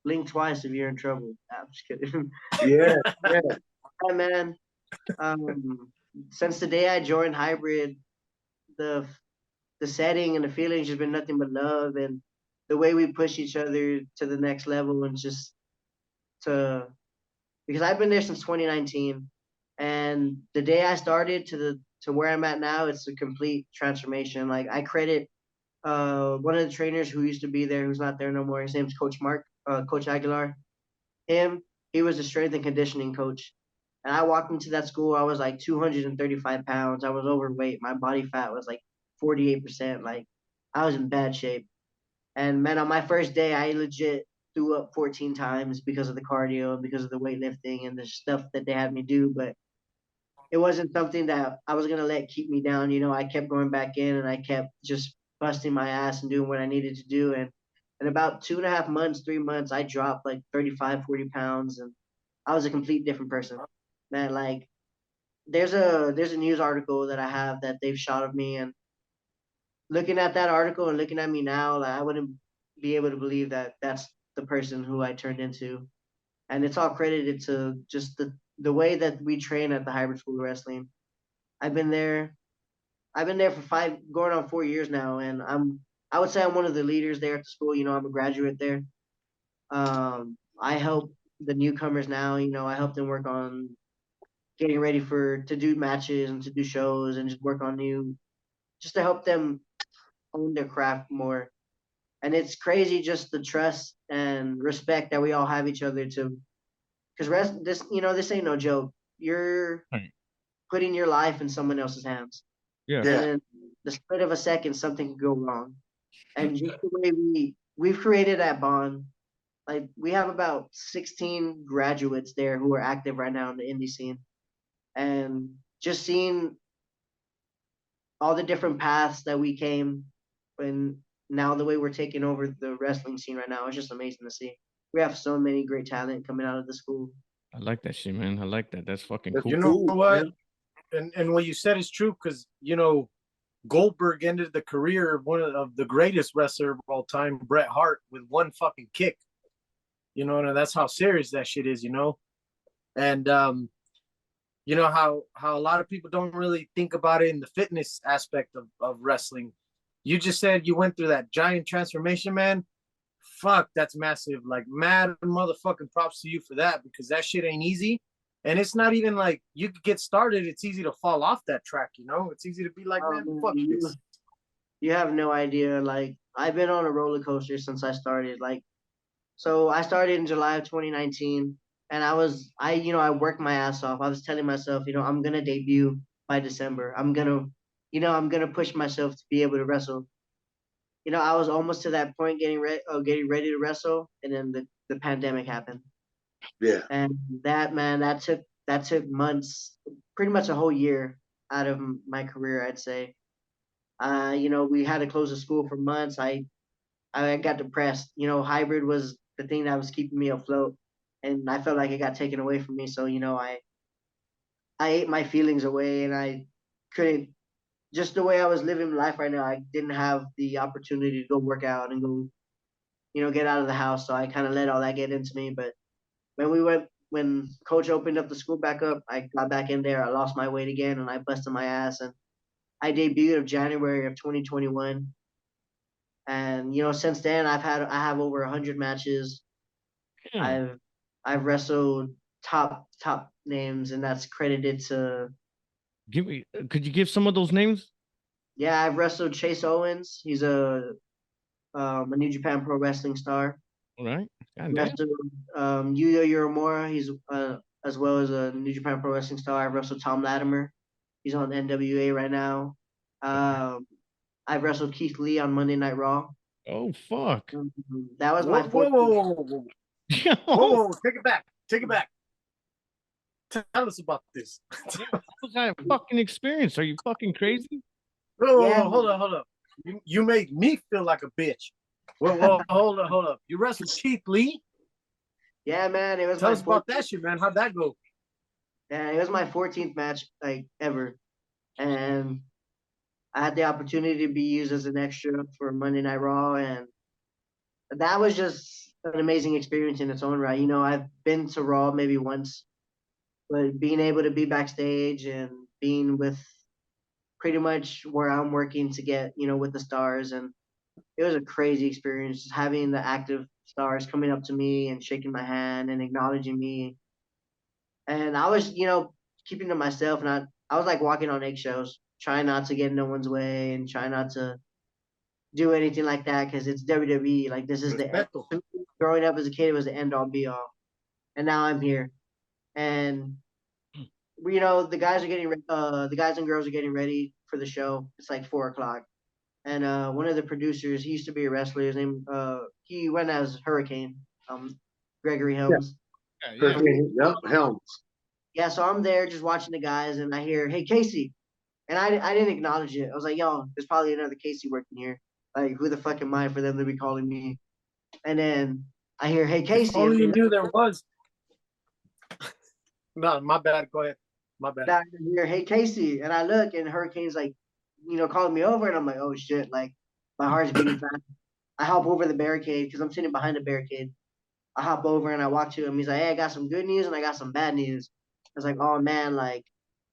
Blink twice if you're in trouble. I'm just kidding. Yeah. Yeah. Yeah, man. Since the day I joined hybrid, the setting and the feelings has been nothing but love, and the way we push each other to the next level, and just because I've been there since 2019, and the day I started to where I'm at now, it's a complete transformation. Like I credit one of the trainers who used to be there, who's not there no more. His name's Coach Aguilar. He was a strength and conditioning coach. And I walked into that school, I was like 235 pounds. I was overweight. My body fat was like 48%. Like I was in bad shape. And man, on my first day, I legit threw up 14 times because of the cardio and because of the weightlifting and the stuff that they had me do. But it wasn't something that I was gonna let keep me down. I kept going back in and I kept just busting my ass and doing what I needed to do. And in about 2.5 months, 3 months, I dropped like 35, 40 pounds, and I was a complete different person. Man, like there's a news article that I have that they've shot of me, and looking at that article and looking at me now, like I wouldn't be able to believe that that's the person who I turned into. And it's all credited to just the way that we train at the Hybrid School of Wrestling. I've been there. I've been there for going on 4 years now, and I would say I'm one of the leaders there at the school. I'm a graduate there. I help the newcomers now. I help them work on getting ready to do matches and to do shows and just work on just to help them own their craft more. And it's crazy just the trust and respect that we all have each other to, because this ain't no joke. You're Right. putting your life in someone else's hands. Yeah. And then the split of a second, something could go wrong. And just the way we've created that bond, like we have about 16 graduates there who are active right now in the indie scene. and just seeing all the different paths that we came, and now the way we're taking over the wrestling scene right now is just amazing to see. We have so many great talent coming out of the school. I like that shit, man. I like that. That's fucking But cool. you know Cool, what? man. And what you said is true, because Goldberg ended the career of one of the greatest wrestler of all time, Bret Hart, with one fucking kick. And that's how serious that shit is. And how a lot of people don't really think about it in the fitness aspect of wrestling. You just said you went through that giant transformation, man. Fuck, that's massive. Like, mad motherfucking props to you for that, because that shit ain't easy. And it's not even like you could get started. It's easy to fall off that track, It's easy to be like, man, fuck this. You have no idea. Like, I've been on a roller coaster since I started. Like, so I started in July of 2019, and I worked my ass off. I was telling myself, I'm gonna debut by December. I'm gonna push myself to be able to wrestle. I was almost to that point, getting ready to wrestle, and then the pandemic happened. Yeah. And that took months, pretty much a whole year out of my career, I'd say. We had to close the school for months. I got depressed. Hybrid was the thing that was keeping me afloat, and I felt like it got taken away from me. So I ate my feelings away, and I couldn't. Just the way I was living life right now, I didn't have the opportunity to go work out and go, get out of the house. So I kind of let all that get into me. But when coach opened up the school back up, I got back in there. I lost my weight again, and I busted my ass. And I debuted of January of 2021. And since then, I have over 100 matches. Yeah. I've wrestled top names, and that's credited to. Could you give some of those names? Yeah, I've wrestled Chase Owens. He's a New Japan Pro Wrestling star. All right. Wrestled Yuya Uemura. He's as well as a New Japan Pro Wrestling star. I've wrestled Tom Latimer. He's on NWA right now. I've wrestled Keith Lee on Monday Night Raw. Oh fuck! That was my whoa, take it back. Tell us about this. What kind of fucking experience? Are you fucking crazy? Whoa, hold up. You made me feel like a bitch. Whoa, hold up. You wrestled Keith Lee? Yeah, man. It was. Tell us about that shit, man. How'd that go? Yeah, it was my 14th match ever, and I had the opportunity to be used as an extra for Monday Night Raw, and that was just an amazing experience in its own right. I've been to Raw maybe once, but being able to be backstage and being with pretty much where I'm working to get, with the stars, and it was a crazy experience having the active stars coming up to me and shaking my hand and acknowledging me. And I was, keeping to myself, and I was like walking on eggshells, trying not to get in no one's way and trying not to do anything like that, because it's WWE. Like, this is growing up as a kid, it was the end all be all, and now I'm here, and the guys and girls are getting ready for the show. It's like 4 o'clock, and one of the producers, he used to be a wrestler. His name, he went as Hurricane, Gregory Helms. Yep, Helms. Yeah, so I'm there just watching the guys, and I hear, "Hey, Casey," and I didn't acknowledge it. I was like, "Yo, there's probably another Casey working here. Like, who the fuck am I for them to be calling me?" And then I hear, "Hey, Casey." If only you knew there was. No, my bad. Go ahead. My bad. I hear, "Hey, Casey," and I look, and Hurricane's like, calling me over, and I'm like, "Oh shit!" Like, my heart's beating fast. I hop over the barricade because I'm sitting behind the barricade. I hop over and I walk to him. He's like, "Hey, I got some good news and I got some bad news." I was like, "Oh man, like,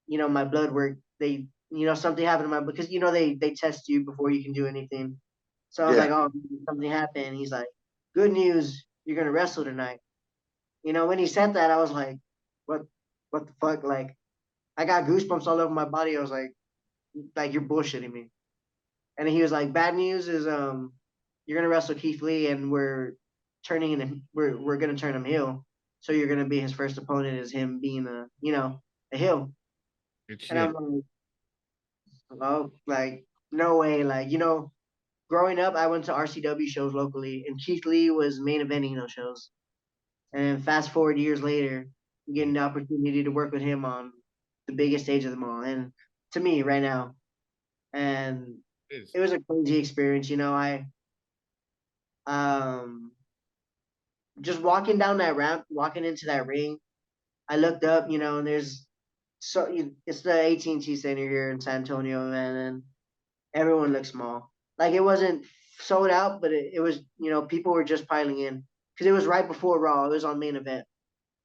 my blood work. They, something happened to my, because they test you before you can do anything." So I was like, "Oh, something happened." He's like, "Good news, you're gonna wrestle tonight." When he said that, I was like, what the fuck? Like, I got goosebumps all over my body. I was like, you're bullshitting me. And he was like, "Bad news is you're gonna wrestle Keith Lee, and we're gonna turn him heel. So you're gonna be his first opponent as him being a heel." And I'm like, "Oh, like, no way." Like, growing up, I went to RCW shows locally, and Keith Lee was main eventing those shows. And fast forward years later, getting the opportunity to work with him on the biggest stage of them all, and to me right now, and It it was a crazy experience. You know, I um just walking down that ramp, walking into that ring, I looked up, you know, and there's it's the AT&T Center here in San Antonio, man, and everyone looked small. Like it wasn't sold out, but it was, you know, people were just piling in because it was right before Raw. It was on main event,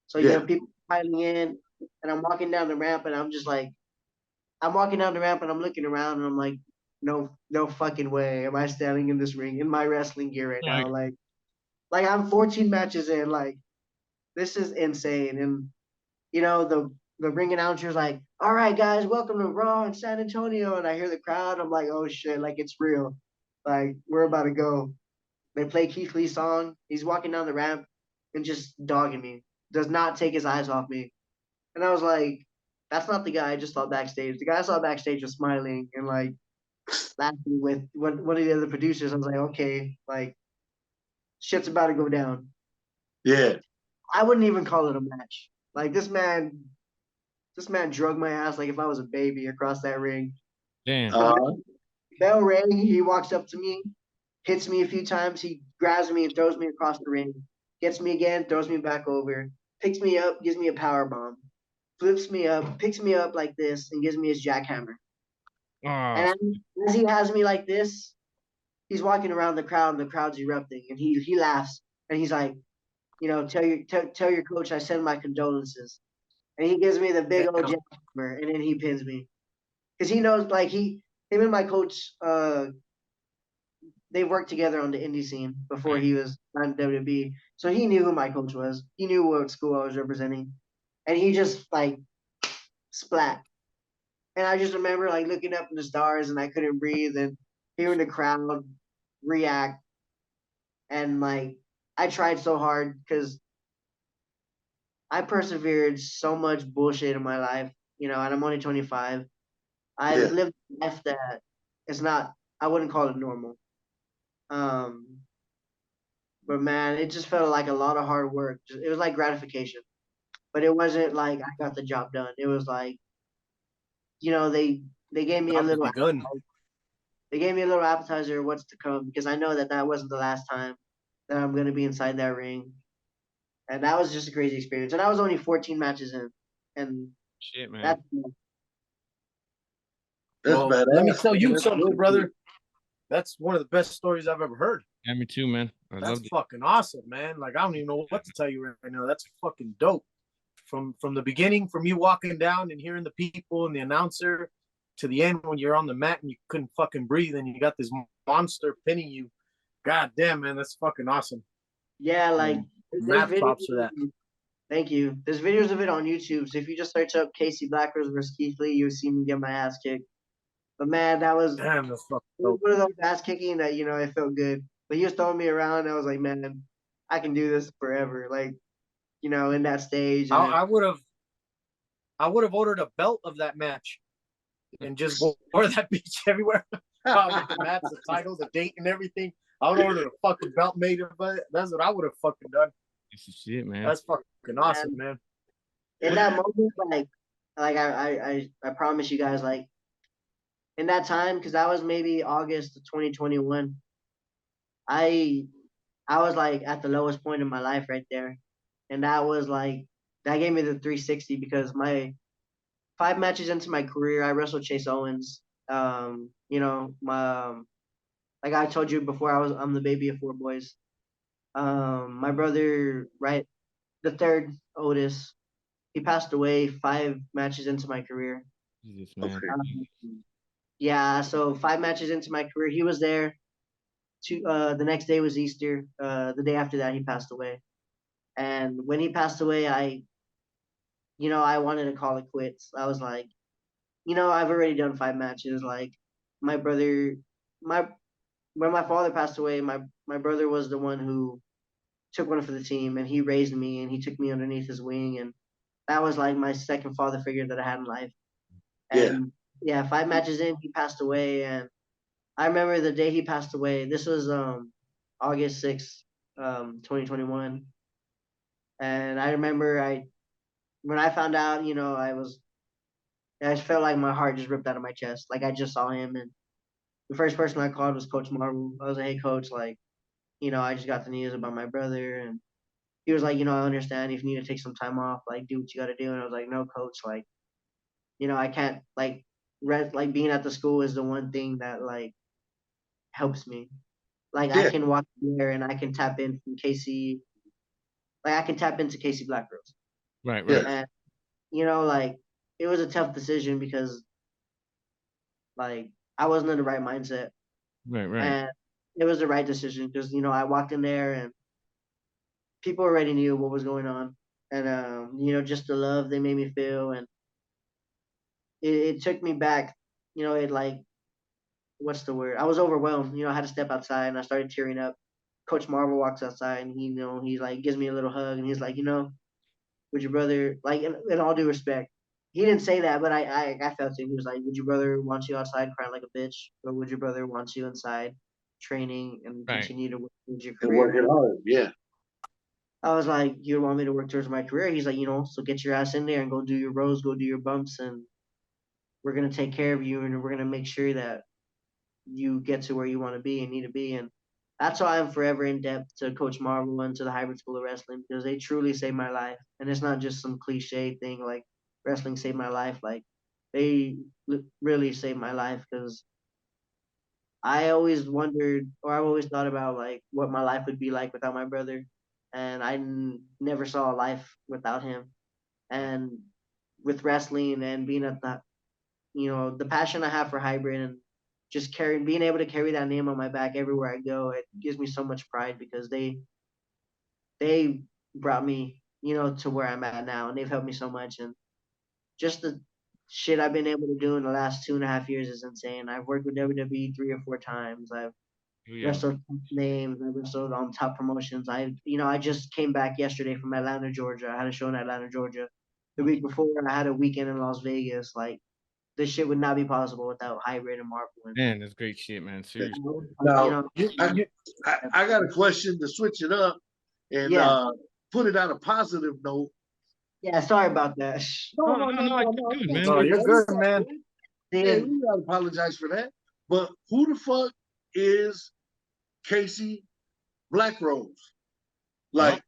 so you Yeah. know, people piling in, and I'm walking down the ramp, and I'm just like, I'm walking down the ramp, and I'm looking around, and I'm like, no fucking way, am I standing in this ring in my wrestling gear right like now? Like I'm 14 matches in, like this is insane, and you know, the ring announcer's like, "All right, guys, welcome to Raw in San Antonio," and I hear the crowd. I'm like, "Oh shit! Like it's real. Like we're about to go." They play Keith Lee's song. He's walking down the ramp and just dogging me. Does not take his eyes off me. And I was like, "That's not the guy I just saw backstage. The guy I saw backstage was smiling and like laughing with one of the other producers." I was like, "Okay, like shit's about to go down." Yeah. I wouldn't even call it a match. Like this man drug my ass like if I was a baby across that ring. damn. The bell rang. He walks up to me, hits me a few times. He grabs me and throws me across the ring. Gets me again, throws me back over. Picks me up, gives me a power bomb. Flips me up, picks me up like this, and gives me his jackhammer. Oh, And as he has me like this, he's walking around the crowd, and the crowd's erupting. And he laughs, and he's like, you know, tell your coach I send my condolences. And he gives me the big old Damn. jackhammer, and then he pins me because he knows like him and my coach they worked together on the indie scene before he was on WWE. So he knew who my coach was. He knew what school I was representing. And he just like splat. And I just remember like looking up in the stars and I couldn't breathe and hearing the crowd react. And like I tried so hard because I persevered so much bullshit in my life, you know, and I'm only 25. I've Yeah. lived a life that is not, I wouldn't call it normal. Um, but man, it just felt like a lot of hard work. It was like gratification, but it wasn't like I got the job done. It was like, you know, they gave me a Job's little begun. they gave me a little appetizer of what's to come because I know that that wasn't the last time that I'm gonna be inside that ring, and that was just a crazy experience. And I was only 14 matches in, and shit, man. that's That's Well, let me badass. tell you That's something, good. brother. That's one of the best stories I've ever heard. Yeah, me too, man. I That's loved it. fucking awesome, man. Like I don't even know what to tell you right now. That's fucking dope. From the beginning, from you walking down and hearing the people and the announcer, to the end when you're on the mat and you couldn't fucking breathe and you got this monster pinning you. God damn, man, that's fucking awesome. yeah, like there's Mad videos. props for that. Thank you. There's videos of it on YouTube. So if you just search up Casey Blackrose versus Keith Lee, you'll see me get my ass kicked. But man, that was Damn, that's fucking it was dope. one of those ass kicking that you know it felt good. But he was throwing me around. And I was like, man, I can do this forever. Like you know, in that stage, and I would have ordered a belt of that match and just wore that bitch everywhere. With the match, the title, the date, and everything. I would order a fucking belt made of it. That's what I would have fucking done. Piece of shit, man. That's fucking awesome, man. in that moment, like I promise you guys, like in that time, because that was maybe August of 2021. I I was like at the lowest point in my life right there, and that was like that gave me the 360 because my 5 matches into my career, I wrestled Chase Owens. You know, like I told you before, I'm the baby of four boys. My brother, right, the third Otis, he passed away 5 matches into my career. Jesus, man. Okay. Yeah, so 5 matches into my career, he was there. The next day was Easter. The day after that, he passed away. And when he passed away, I wanted to call it quits. I was like, I've already done 5 matches. Like my brother, my when my father passed away, my brother was the one who took one for the team, and he raised me, and he took me underneath his wing, and that was like my second father figure that I had in life. Yeah. And yeah, 5 matches in, he passed away, and I remember the day he passed away. This was August 6th, 2021, and I remember when I found out, I was And I just felt like my heart just ripped out of my chest. Like I just saw him, and the first person I called was Coach Marvel. I was like, "Hey, Coach, like, I just got the news about my brother," and he was like, "I understand if you need to take some time off, like, do what you got to do." And I was like, "No, Coach, like, I can't like like being at the school is the one thing that like helps me. Like I Yeah, can walk there and I can tap in from Casey, like I can tap into Casey Blackrose, Right, yeah, right, and like it was a tough decision because like I wasn't in the right mindset, right, right. and it was the right decision because I walked in there and people already knew what was going on, and just the love they made me feel, and it took me back. It like what's the word? I was overwhelmed. I had to step outside and I started tearing up. Coach Marvel walks outside and he like gives me a little hug and he's like, would your brother like in all due respect, he didn't say that, but I felt it. He was like, would your brother want you outside crying like a bitch, or would your brother want you inside training and Right. continue to work towards your and career? working hard. Yeah, I was like, you want me to work towards my career? He's like, so get your ass in there and go do your rows, go do your bumps, and we're gonna take care of you and we're gonna make sure that you get to where you want to be and need to be. And that's why I'm forever in debt to Coach Marvel and to the Hybrid School of Wrestling because they truly saved my life. And it's not just some cliche thing like wrestling saved my life. Like they really saved my life because I always wondered or I always thought about like what my life would be like without my brother. And I never saw a life without him. And with wrestling and being at the passion I have for hybrid and just being able to carry that name on my back everywhere I go, it gives me so much pride because they brought me, to where I'm at now, and they've helped me so much. And just the shit I've been able to do in the last 2.5 years is insane. I've worked with WWE 3 or 4 times. I've Oh, yeah. wrestled top names. I've wrestled on top promotions. I just came back yesterday from Atlanta, Georgia. I had a show in Atlanta, Georgia. The week before, I had a weekend in Las Vegas. Like this shit would not be possible without Hybrid and Marvel. And, Man, that's great shit, man. Seriously. now You, I, you, I got a question to switch it up and yeah, put it on a positive note. yeah. Sorry about that. No, no, no, you're good, man. no, you're good, man. Hey, we gotta apologize for that. But who the fuck is Casey Blackrose? Like,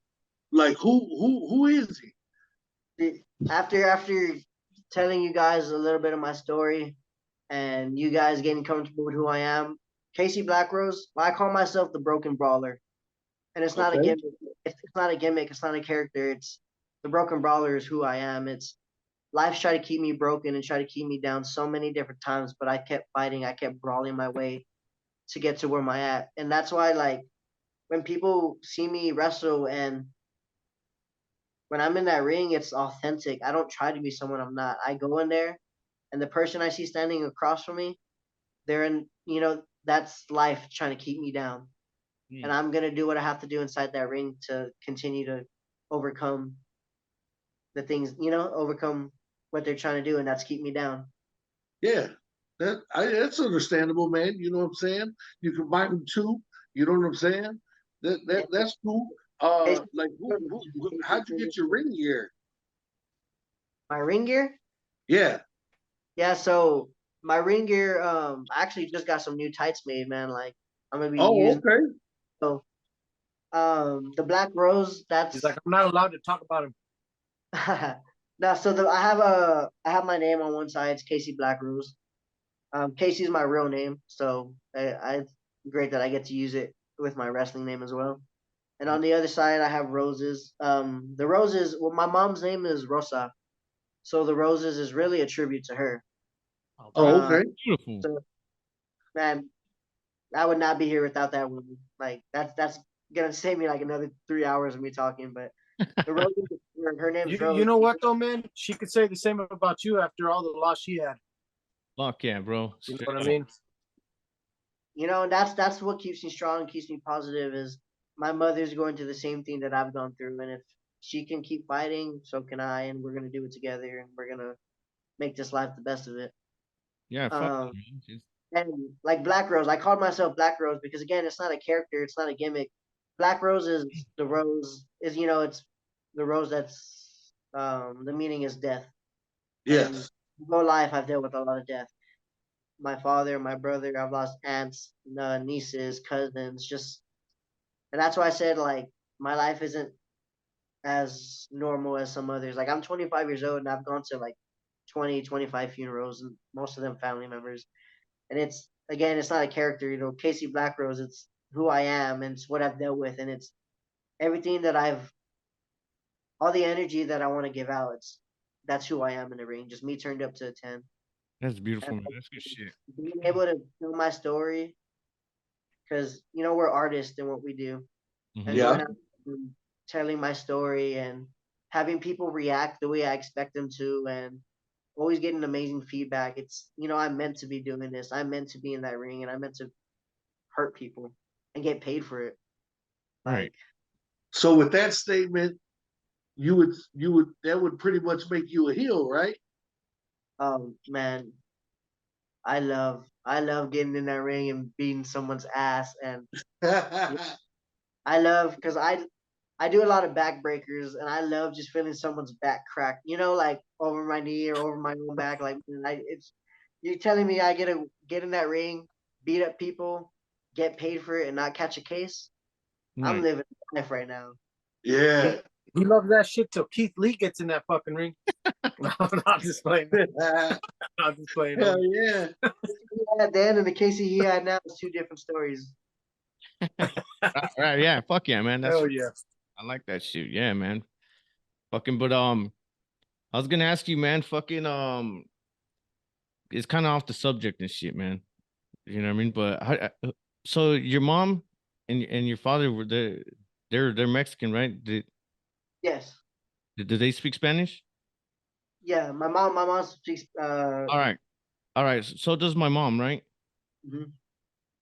who is he? After telling you guys a little bit of my story and you guys getting comfortable with who I am, Casey Blackrose, I call myself the Broken Brawler, and it's not a Okay. gimmick. It's not a gimmick. It's not a character. It's the Broken Brawler is who I am. It's life's tried to keep me broken and try to keep me down so many different times, but I kept fighting. I kept brawling my way to get to where I'm at, and that's why like when people see me wrestle and when I'm in that ring, it's authentic. I don't try to be someone I'm not. I go in there, and the person I see standing across from me, they're in, that's life trying to keep me down. And I'm going to do what I have to do inside that ring to continue to overcome the things, overcome what they're trying to do, and that's keep me down. Yeah, that's understandable, man. You know what I'm saying? You combine them two. You know what I'm saying? That's cool. Like, how'd you get your ring gear? My ring gear? Yeah. Yeah, so my ring gear, I actually just got some new tights made, man. Like I'm gonna be Oh, using okay. so the Black Rose, He's that's like, I'm not allowed to talk about him. no, so I have my name on one side, it's Casey Black Rose. Casey's my real name, so it's great that I get to use it with my wrestling name as well. And on the other side, I have roses. The roses, well, my mom's name is Rosa, so the roses is really a tribute to her. Oh, Um, okay. Beautiful. so man, I would not be here without that woman. Like that's gonna save me like another 3 hours of me talking. But the roses, her name's You Rose. know what though, man? She could say the same about you after all the loss she had. Fuck yeah, bro. You know Straight what I up. mean? And that's what keeps me strong, keeps me positive. Is my mother's going through the same thing that I've gone through, and if she can keep fighting, so can I, and we're gonna do it together, and we're gonna make this life the best of it. Yeah, fuck Um, yeah, man. Just- and like Black Rose, I called myself Black Rose because again, it's not a character, it's not a gimmick. Black Rose is the rose is it's the rose that's the meaning is death. And Yes. my whole life I've dealt with a lot of death. My father, my brother, I've lost aunts, nieces, cousins, just, and that's why I said like my life isn't as normal as some others. Like I'm 25 years old and I've gone to like 20, 25 funerals, and most of them family members. And it's, again, it's not a character, Casey Blackrose, it's who I am and it's what I've dealt with, and it's everything that I've, all the energy that I want to give out. That's who I am in the ring. Just me turned up to a 10. That's beautiful, And man. That's good shit. being able to tell my story, because we're artists in what we do, Mhm. and Yeah. going out and telling my story and having people react the way I expect them to, and always getting amazing feedback. It's, I'm meant to be doing this. I'm meant to be in that ring, and I'm meant to hurt people and get paid for it. Right. Like, So with that statement, you would that would pretty much make you a heel, right? man, I love getting in that ring and beating someone's ass, and I love, because I do a lot of backbreakers, and I love just feeling someone's back crack, like over my knee or over my own back. Like, it's, you're telling me I get to get in that ring, beat up people, get paid for it, and not catch a case? I'm Right. living life right now. Yeah. He loves that shit till Keith Lee gets in that fucking ring. No, I'm just playing. I'm just playing. Hell yeah. At the end of the Casey he had now is two different stories. Right. Yeah. Fuck yeah, man. That's, Hell yeah. I like that shit. Yeah, man. Fucking, but I was gonna ask you, man. Fucking, it's kind of off the subject and shit, man. You know what I mean? But so your mom and your father were they're Mexican, right? Yes. Do they speak Spanish? Yeah, my mom speaks All right. All right. So does my mom, right? mhm.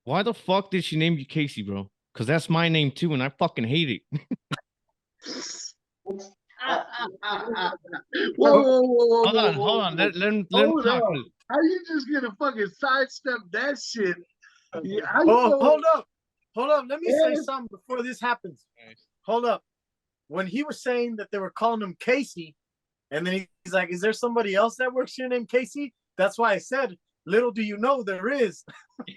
Why the fuck did she name you Casey, bro? Because that's my name too, and I fucking hate it. Whoa, Hold on. Let him Hold talk. up. How you just gonna fucking sidestep that shit? Yeah, how you Oh, gonna- hold up. Let me say Yeah. something before this happens. Hold up. When he was saying that they were calling him Casey, and then he's like, "Is there somebody else that works here named Casey?" That's why I said, "Little do you know, there is."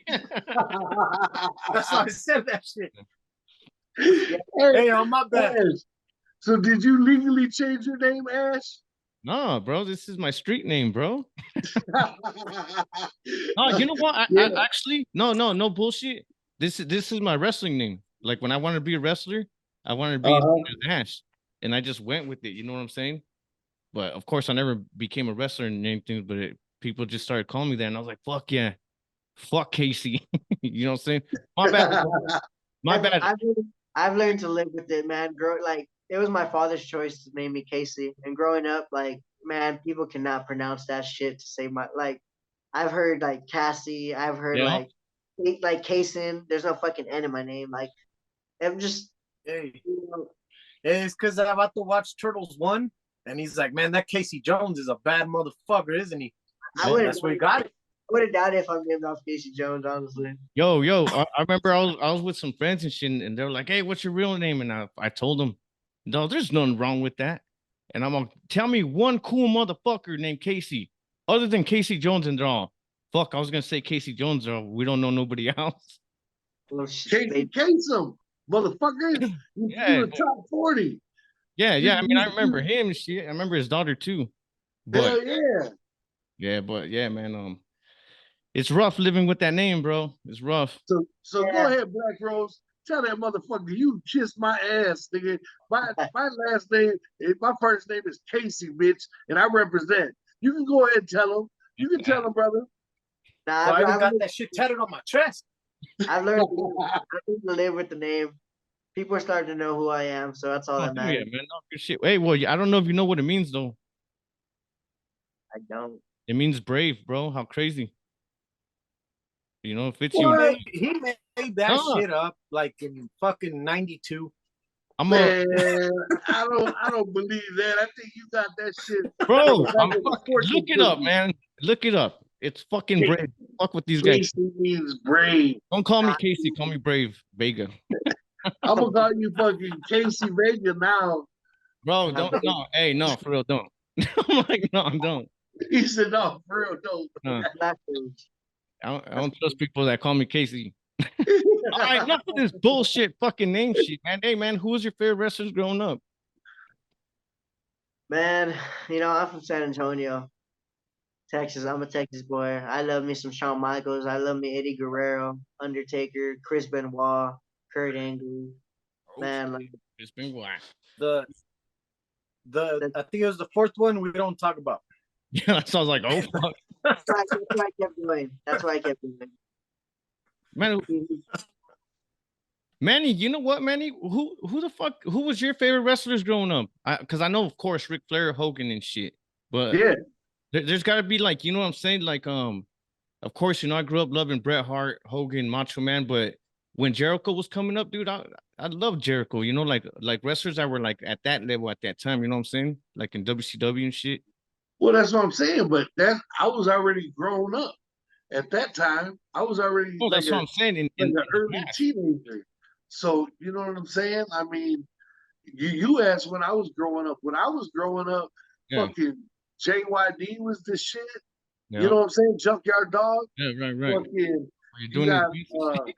That's why I said that shit. Hey, on my bad. Ash, so did you legally change your name, Ash? No, bro, this is my street name, bro. No, you know what? Yeah. I actually no bullshit. This is my wrestling name. Like when I wanted to be a wrestler, I wanted to be known as Ash, and I just went with it. You know what I'm saying? But of course, I never became a wrestler and anything. But people just started calling me that, and I was like, "Fuck yeah, fuck Casey." You know what I'm saying? My bad. My bad. I've learned to live with it, man. Like, it was my father's choice to name me Casey, and growing up, like, man, people cannot pronounce that shit to say my, like, I've heard like Cassie, I've heard Yeah. like Kason. There's no fucking N in my name. Like, I'm just, Hey, it's because I'm about to watch Turtles 1, and he's like, "Man, that Casey Jones is a bad motherfucker, isn't he?" That's where he got it. I would have died if I'm named off Casey Jones, honestly. Yo, I remember I was with some friends and shit, and they were like, "Hey, what's your real name?" And I told them, "No, there's nothing wrong with that." And I'm like, "Tell me one cool motherfucker named Casey, other than Casey Jones." And they're all, "Fuck, I was gonna say Casey Jones, or we don't know nobody else." Well, shit, Casey Kasem, motherfucker. Yeah. You the top 40. Yeah. I mean, I remember him. And shit, I remember his daughter too. But Hell yeah. yeah, man. It's rough living with that name, bro. It's rough. So Yeah. go ahead, Blackrose. Tell that motherfucker you kissed my ass, nigga. My last name, my first name is Casey, bitch, and I represent. You can go ahead and tell him. You can tell him, brother. Nah, So I even I've got that shit tatted on my chest. learned to live with the name. People are starting to know who I am, so that's all Oh, that yeah, matters. man. No, good shit. Hey, well, I don't know if you know what it means though. I don't. It means brave, bro. How crazy. You know, if it's He you. made that shit up like in fucking 92. Man, I don't believe that. I think you got that shit. Bro, back I'm in the fucking, fortune look it up, cookie. man. Look it up. It's fucking Hey, brave. Fuck with these guys. Casey means brave. Don't call me Casey. Call me Brave Vega. I'm gonna call you fucking Casey Vega now. Bro, don't. No, hey, no, for real, don't. I'm like, no, don't. He said, no, for real, no. Uh, Blackrose. I don't trust people that call me Casey. All right, enough of this bullshit fucking name shit, man. Hey, man, who was your favorite wrestlers growing up? Man, you know, I'm from San Antonio, Texas. I'm a Texas boy. I love me some Shawn Michaels. I love me Eddie Guerrero, Undertaker, Chris Benoit, Kurt Angle. Man, like It's been wild. The I think it was the fourth one we don't talk about. Yeah, so I was like, oh fuck, that's why I kept going. That's why I kept going. man. Manny, you know what, Manny? Who the fuck? Who was your favorite wrestlers growing up? Because I know, of course, Ric Flair, Hogan, and shit. But Yeah, there's got to be like, you know what I'm saying? Like, of course, you know, I grew up loving Bret Hart, Hogan, Macho Man. But when Jericho was coming up, dude, I love Jericho. You know, like wrestlers that were like at that level at that time. You know what I'm saying? Like in WCW and shit. well, that's what I'm saying. But that I was already grown up at that time. I was already Oh, like that's what I'm saying. like an early teenager. So you know what I'm saying? I mean, you asked when I was growing up. When I was growing up, Yeah. fucking JYD was the shit. Yeah. You know what I'm saying? Junkyard Dog. Yeah, right. Fucking, You're you doing got this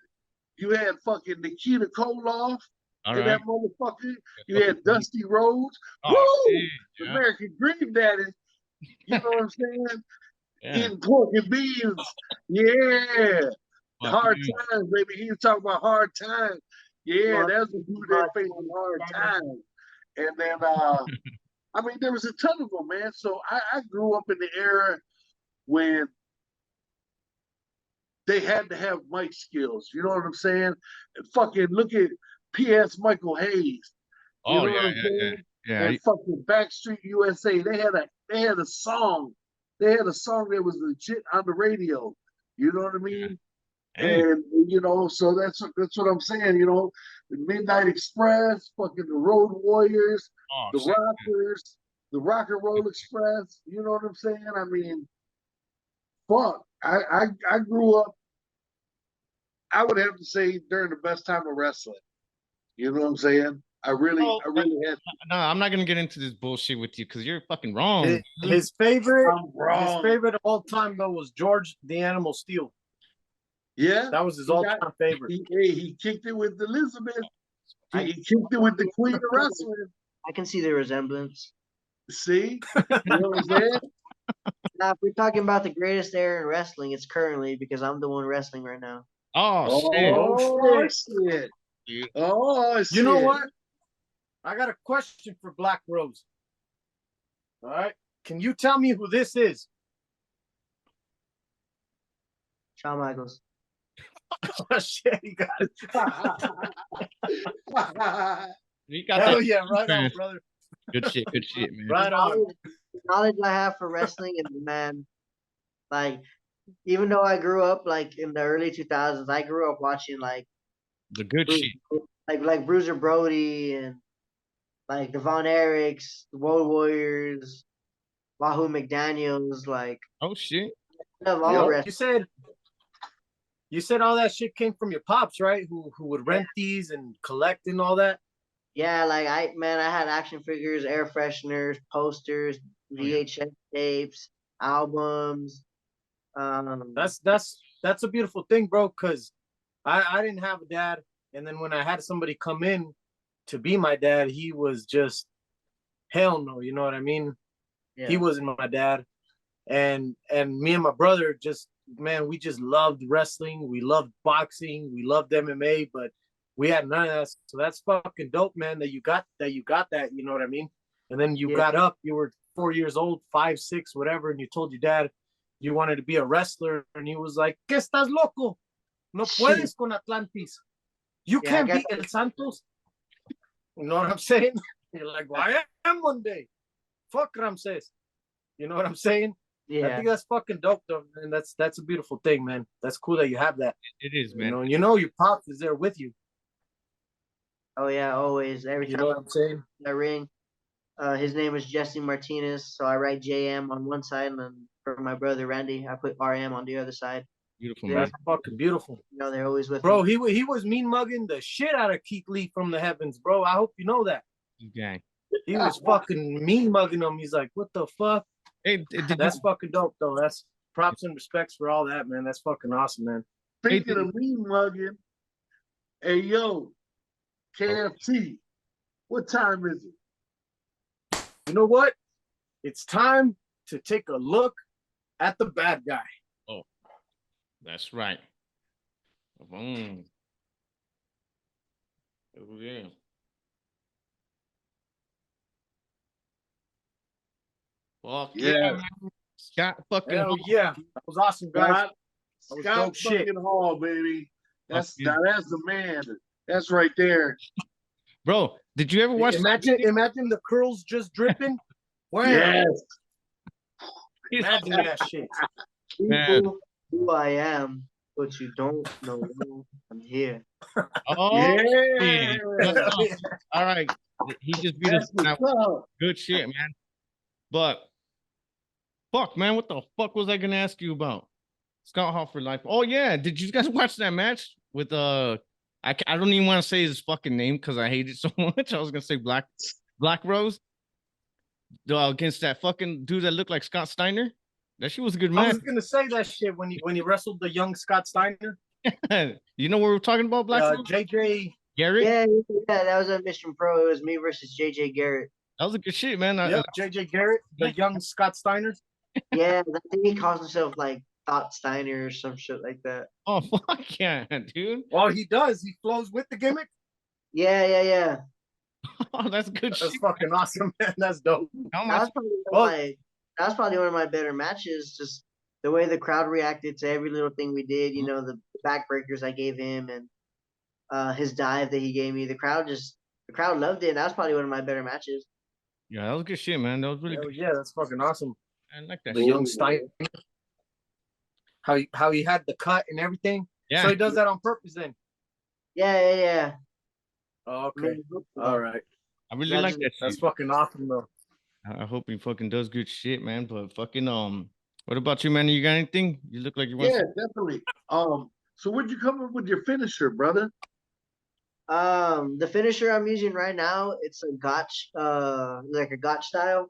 you had fucking Nikita Koloff all in right. that motherfucker. You had Dusty Rhodes. Oh, Woo! shit, yeah. American Dream Daddy. You know what I'm saying? Yeah. Eating pork and beans. Yeah. Fuck Hard you. times, baby. He was talking about hard times. Yeah, Well, that's a dude that facing hard times. And then I mean, there was a ton of them, man. So I grew up in the era when they had to have mic skills. You know what I'm saying? And fucking look at P.S. Michael Hayes. You Oh know yeah, what I'm saying? yeah. And fucking Backstreet USA. They had a song. They had a song that was legit on the radio. You know what I mean? Hey. And you know, so that's what I'm saying. You know, the Midnight Express, fucking the Road Warriors, Oh, the shit. Rockers, the Rock and Roll Express. You know what I'm saying? I mean, fuck. I grew up. I would have to say during the best time of wrestling. You know what I'm saying? I really had. No, I'm not gonna get into this bullshit with you because you're fucking wrong. His favorite of all time though was George the Animal Steel. Yeah, that was his all-time favorite. He kicked it with Elizabeth. He kicked it with the Queen of Wrestling. I can see the resemblance. See, you know what I'm saying? Now, if we're talking about the greatest era in wrestling, it's currently because I'm the one wrestling right now. Oh, shit. Oh shit. Oh shit. You know what? I got a question for Blackrose. All right. Can you tell me who this is? Shawn Michaels. Oh shit, you got it. You got Hell that. yeah, right on, brother. Good shit, man. Right on. The knowledge I have for wrestling is, man, like, even though I grew up like in the early 2000s, I grew up watching like The good shit. like Bruiser Brody and like the Von Erichs, the Road Warriors, Wahoo McDaniels, like Oh shit. I love all You wrestling. you said all that shit came from your pops, right? Who would rent these and collect and all that? Yeah, like I had action figures, air fresheners, posters, VHS tapes, albums. That's a beautiful thing, bro, because I didn't have a dad, and then when I had somebody come in to be my dad, he was just hell no, you know what I mean? Yeah. He wasn't my dad. And me and my brother just, man, we just loved wrestling, we loved boxing, we loved MMA, but we had none of that. So that's fucking dope, man, that you got that, you know what I mean? And then you got up, you were 4 years old, 5, 6, whatever, and you told your dad you wanted to be a wrestler, and he was like, ¿Qué estás loco? No puedes con Atlantis. You can't beat El Santos. You know what I'm saying? You're like, well, I am one day. Fuck Ramses. You know what I'm saying? Yeah. I think that's fucking dope, though, and that's a beautiful thing, man. That's cool that you have that. It is, man. You know your pops is there with you. Oh yeah, always. Every time You know what I'm saying? I ring. His name is Jesse Martinez, so I write JM on one side, and then for my brother Randy, I put RM on the other side. Beautiful, Yeah. man. That's fucking beautiful. You know, they're always with Bro, me. he was mean mugging the shit out of Keith Lee from the heavens, bro. I hope you know that. Gang. He was fucking mean mugging him. He's like, what the fuck? Hey, did That's you, fucking dope, though. That's props and respects for all that, man. That's fucking awesome, man. hey, Speaking of me mugging, hey yo, KFT, what time is it? You know what? It's time to take a look at the bad guy. oh, that's right. Boom. Oh, yeah. Fuck yeah, Yeah, man. Scott fucking Hell Hall. yeah. That was awesome, guys. Scott, That was Scott dope shit. fucking Hall, baby. Fuck That's yeah. now that's the man. That's right there. Bro, did you ever watch Imagine the curls just dripping. Wham! Yes. Imagine that shit. Man. People who I am, but you don't know I'm here. Oh, Yeah. Let's go. All right. He just beat us. That's Now, what's up. good shit, man. But fuck, man, what the fuck was I gonna ask you about? Scott Hall for life. Oh yeah, did you guys watch that match with I don't even want to say his fucking name because I hate it so much. I was gonna say Blackrose against that fucking dude that looked like Scott Steiner. That shit was a good I match. was gonna say that shit when he wrestled the young Scott Steiner. You know what we're talking about, Blackrose? JJ. Garrett. Yeah, that was a Mission Pro. It was me versus JJ Garrett. That was a good shit, man. Yep, JJ Garrett, the young Scott Steiner. Yeah, I think he calls himself like Thought Steiner or some shit like that. Oh fuck yeah, dude. Well, he does. He flows with the gimmick. Yeah. Oh, that's good That's shit. fucking awesome, man. That's dope. How That much? was probably one of my better matches. Just the way the crowd reacted to every little thing we did. You know, the backbreakers I gave him and his dive that he gave me. The crowd loved it. That was probably one of my better matches. Yeah, that was good shit, man. That was really good. Yeah, that's fucking awesome. I like that The shit. young Steiner. How he had the cut and everything. Yeah. So he does that on purpose then. Yeah. Oh, okay. All right. I really like that That's shit. fucking awesome though. I hope he fucking does good shit, man. But fucking what about you, man? You got anything? You look like you want. Yeah, definitely. So where'd you come up with your finisher, brother? The finisher I'm using right now, it's a gotch, like a gotch style,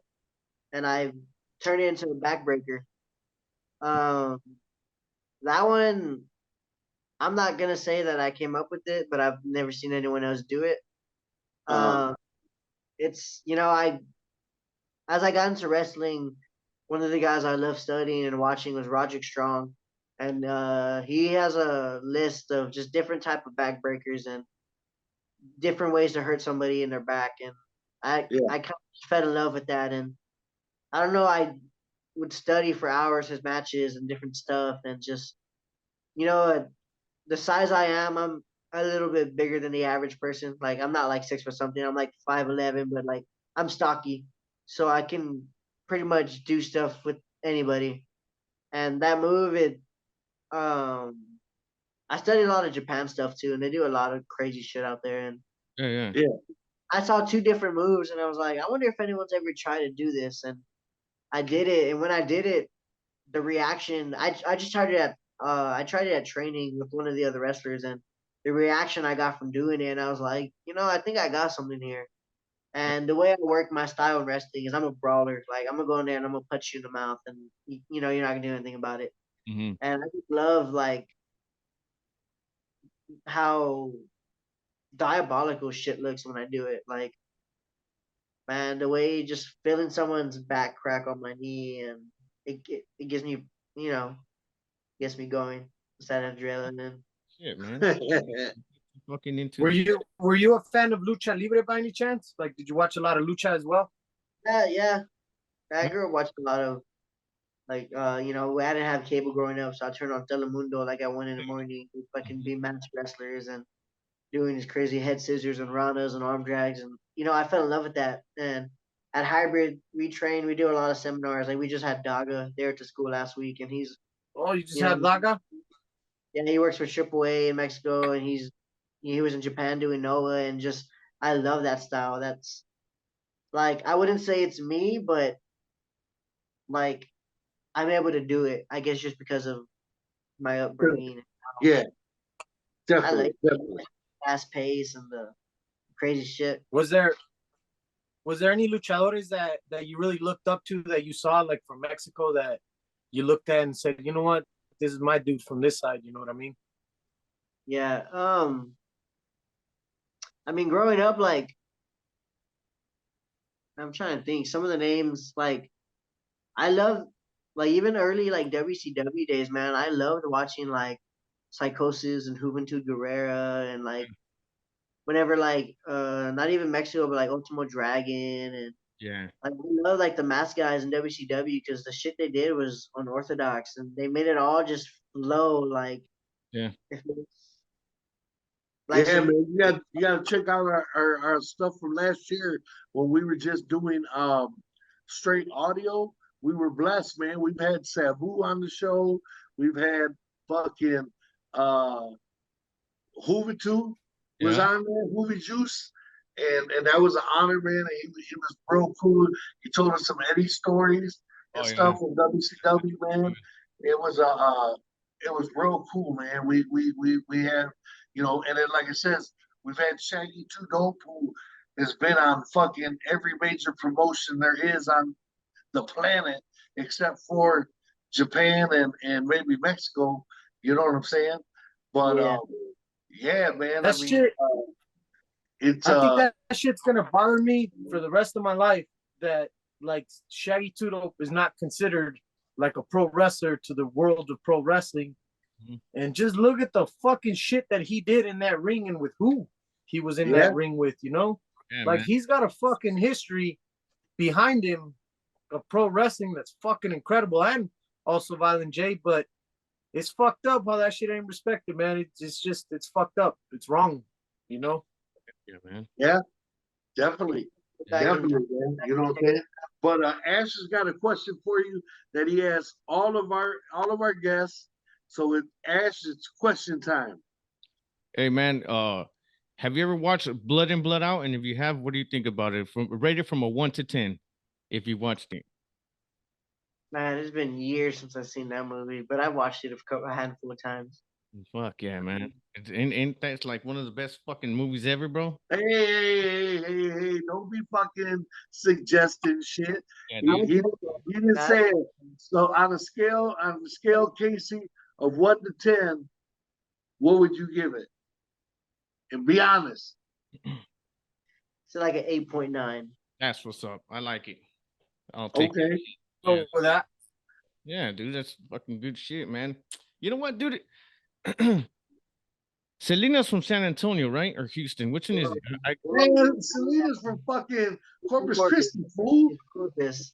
and I turned it into a backbreaker. That one, I'm not gonna say that I came up with it, but I've never seen anyone else do it. It's as I got into wrestling, one of the guys I love studying and watching was Roderick Strong, and he has a list of just different type of backbreakers and different ways to hurt somebody in their back, and I kind of fell in love with that, and I don't know, I would study for hours his matches and different stuff, and just the size I am, I'm a little bit bigger than the average person. Like I'm not like 6 foot something. I'm like 5'11", but like I'm stocky, so I can pretty much do stuff with anybody. And that move, I studied a lot of Japan stuff too, and they do a lot of crazy shit out there. And Yeah. I saw 2 different moves, and I was like, I wonder if anyone's ever tried to do this. And I did it, and when I did it, the reaction, I just tried it at I tried it at training with one of the other wrestlers, and the reaction I got from doing it, and I was like, I think I got something here. And the way I work my style in wrestling is I'm a brawler. Like I'm gonna go in there and I'm gonna punch you in the mouth, and you're not gonna do anything about it. Mm-hmm. And I just love like how diabolical shit looks when I do it. Like, man, the way just feeling someone's back crack on my knee, and it gives me, gets me going. It's that adrenaline. Shit, man. Fucking into. Were you a fan of Lucha Libre by any chance? Like, did you watch a lot of Lucha as well? Yeah. I grew up watching a lot of like I didn't have cable growing up, so I turned on Telemundo like at 1 in the morning, fucking be match wrestlers and doing these crazy head scissors and roundas and arm drags, and I fell in love with that. And at Hybrid, we do a lot of seminars. Like we just had Daga there to school last week, and he's you just had Daga? Yeah, he works for AAA in Mexico, and he was in Japan doing Noah, and just I love that style. That's like I wouldn't say it's me, but like I'm able to do it. I guess just because of my upbringing. Yeah, I like definitely. fast pace and the crazy shit. Was there Was there any luchadores that you really looked up to that you saw like from Mexico that you looked at and said, you know what, this is my dude from this side? You know what I mean? Yeah. I mean, growing up, like I'm trying to think. Some of the names, like I love, like even early like WCW days, man. I loved watching like Psychosis and Juventud Guerrera and like whenever like not even Mexico, but like Ultimo Dragon and Yeah. like we love like the mask guys in WCW because the shit they did was unorthodox and they made it all just flow like Yeah. if it's like Yeah, some man, you gotta check out our stuff from last year when we were just doing straight audio. We were blessed, man. We've had Sabu on the show. We've had fucking uh Juventud was Yeah. on there, Juve Juice. And that was an honor, man. And he was real cool. He told us some Eddie stories and Oh stuff yeah. from WCW, man. It was it was real cool, man. We had, you know, and then like I says, we've had Shaggy Two Dope, who has been on fucking every major promotion there is on the planet except for Japan and maybe Mexico. You know what I'm saying? But yeah. yeah, man. I That mean, shit, it's I think that shit's gonna bother me for the rest of my life. That like Shaggy Tudo is not considered like a pro wrestler to the world of pro wrestling. Mhm. And just look at the fucking shit that he did in that ring and with who he was in yeah, that ring with, you know? Yeah, Like man. he's got a fucking history behind him of pro wrestling that's fucking incredible and also Violent J, but it's fucked up how that shit ain't respected, man. It's just it's fucked up. It's wrong, you know? Yeah, man. yeah, definitely, Back in definitely, man. You know what I'm saying? But Ash has got a question for you that he asks all of our guests. So it Ash, it's question time. Hey man, have you ever watched Blood In, Blood Out? And if you have, what do you think about it? From rated from a 1 to 10, if you watched it. Man, it's been years since I've seen that movie, but I watched it a handful of times. Fuck yeah, man. Ain't that's like one of the best fucking movies ever, bro? Hey, don't be fucking suggesting shit. Yeah, He, dude. he, he didn't say it. So on the scale, Casey, of 1 to 10, what would you give it? And be honest. It's like an 8.9. That's what's up. I like it. I'll take it. Okay. So Yeah. for that, Yeah, dude, that's fucking good shit, man. You know what, dude? Selena's from San Antonio, right? Or Houston? Which one is it? Man, Selena's from fucking Corpus Christi, fool. This.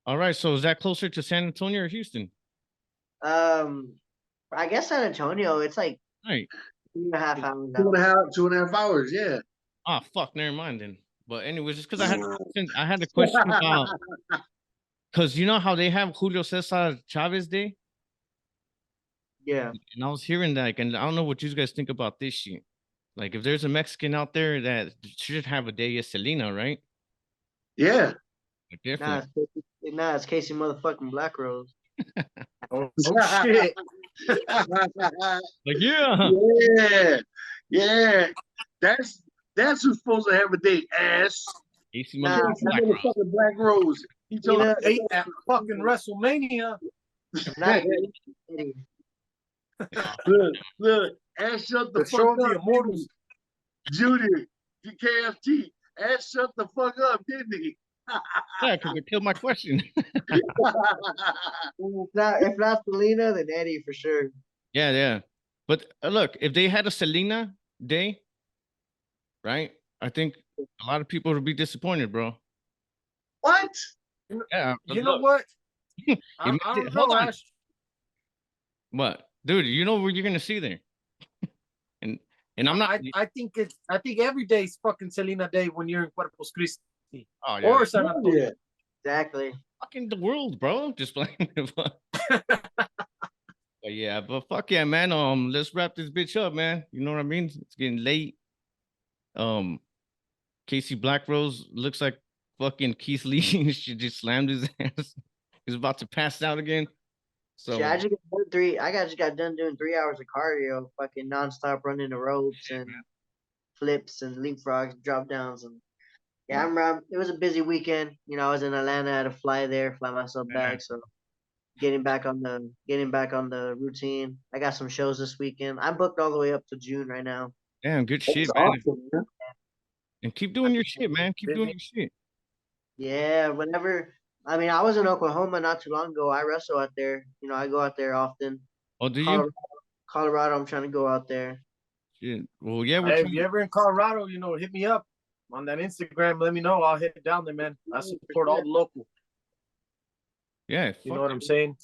All right, so is that closer to San Antonio or Houston? I guess San Antonio. It's like Right. 2.5 hours Two out. and a half, 2.5 hours, yeah. Ah, fuck, never mind then. But anyways, just because I had a question about, because you know how they have Julio Cesar Chavez Day, Yeah. and I was hearing that, and I don't know what you guys think about this shit. Like, if there's a Mexican out there that should have a day, is Selena, right? Yeah. Like, Nah, definitely. it's Casey motherfucking Blackrose. oh shit. Like, yeah. Yeah. Yeah. That's who's supposed to have a date, Ash. AC Nah, motherfucking Black Rose. Motherfucking Black Rose. He You told know, Hey, at fucking WrestleMania. not look, Ash shut the The fuck show of the up, Immortals. Junior, GKFT. Ash shut the fuck up, didn't he? Yeah, because they killed my question. if not Selena, then Eddie for sure. Yeah, yeah. But look, if they had a Selena day, right? I think a lot of people would be disappointed, bro. What? Yeah. You know look, what? I imagine- don't hold know, on. Ash. What, dude? You know what you're gonna see there, and I'm not. I think every day is fucking Selena Day when you're in Corpus Christi Oh yeah, or San Antonio. Yeah. Exactly. fucking the world, bro. Just playing. But yeah, but fuck yeah, man. Let's wrap this bitch up, man. You know what I mean? It's getting late. Casey Blackrose looks like fucking Keith Lee. She just slammed his ass. He's about to pass out again. So Shit, I just got done doing 3 hours of cardio, fucking nonstop running the ropes and flips and leapfrogs, drop downs, and Yeah, it was a busy weekend. You know, I was in Atlanta. I had to fly there, fly myself back. So getting back on the routine. I got some shows this weekend. I'm booked all the way up to June right now. Damn, good That's shit, man. awesome, man. And keep doing your shit, man. Keep doing Busy. your shit. Yeah, whenever. I mean, I was in Oklahoma not too long ago. I wrestle out there. You know, I go out there often. Oh, do you? Colorado, Colorado. I'm trying to go out there. Shit. Well, yeah, we're Hey, if trying. you're ever in Colorado, hit me up on that Instagram. Let me know. I'll hit it down there, man. I support all the local. Yeah, You know what I'm saying?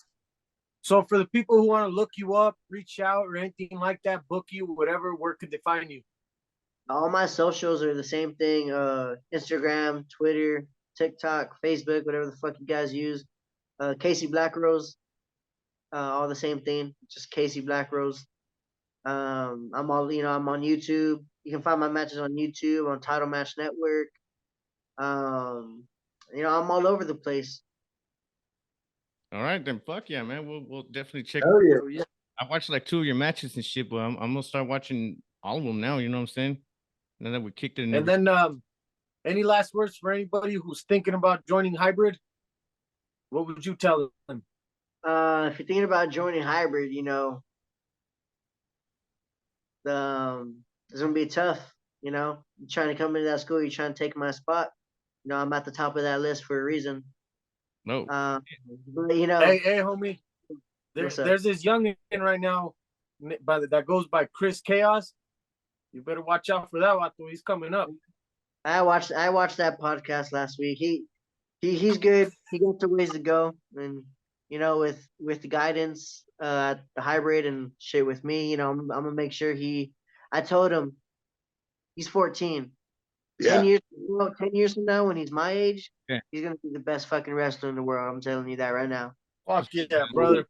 So for the people who want to look you up, reach out, or anything like that, book you, whatever, where could they find you? All my socials are the same thing. Instagram, Twitter, TikTok, Facebook, whatever the fuck you guys use. Casey Blackrose. All the same thing. Just Casey Blackrose. I'm I'm on YouTube. You can find my matches on YouTube, on Title Match Network. I'm all over the place. All right, then fuck yeah, man. We'll definitely check. Hell yeah. So, yeah. I watched like 2 of your matches and shit, but I'm gonna start watching all of them now. You know what I'm saying? Now that we kicked it in. And then any last words for anybody who's thinking about joining hybrid? What would you tell them? If you're thinking about joining hybrid, it's gonna be tough. You're trying to come into that school, you're trying to take my spot. I'm at the top of that list for a reason. No. But Hey, homie. What's up? There's this youngin right now that goes by Chris Chaos. You better watch out for that Vato. He's coming up. I watched that podcast last week. He's good. He got the ways to go, and with the guidance, the hybrid and shit with me, I'm gonna make sure I told him he's 14. Yeah. 10 years from now, when he's my age, Yeah. he's gonna be the best fucking wrestler in the world. I'm telling you that right now. Fuck yeah, brother.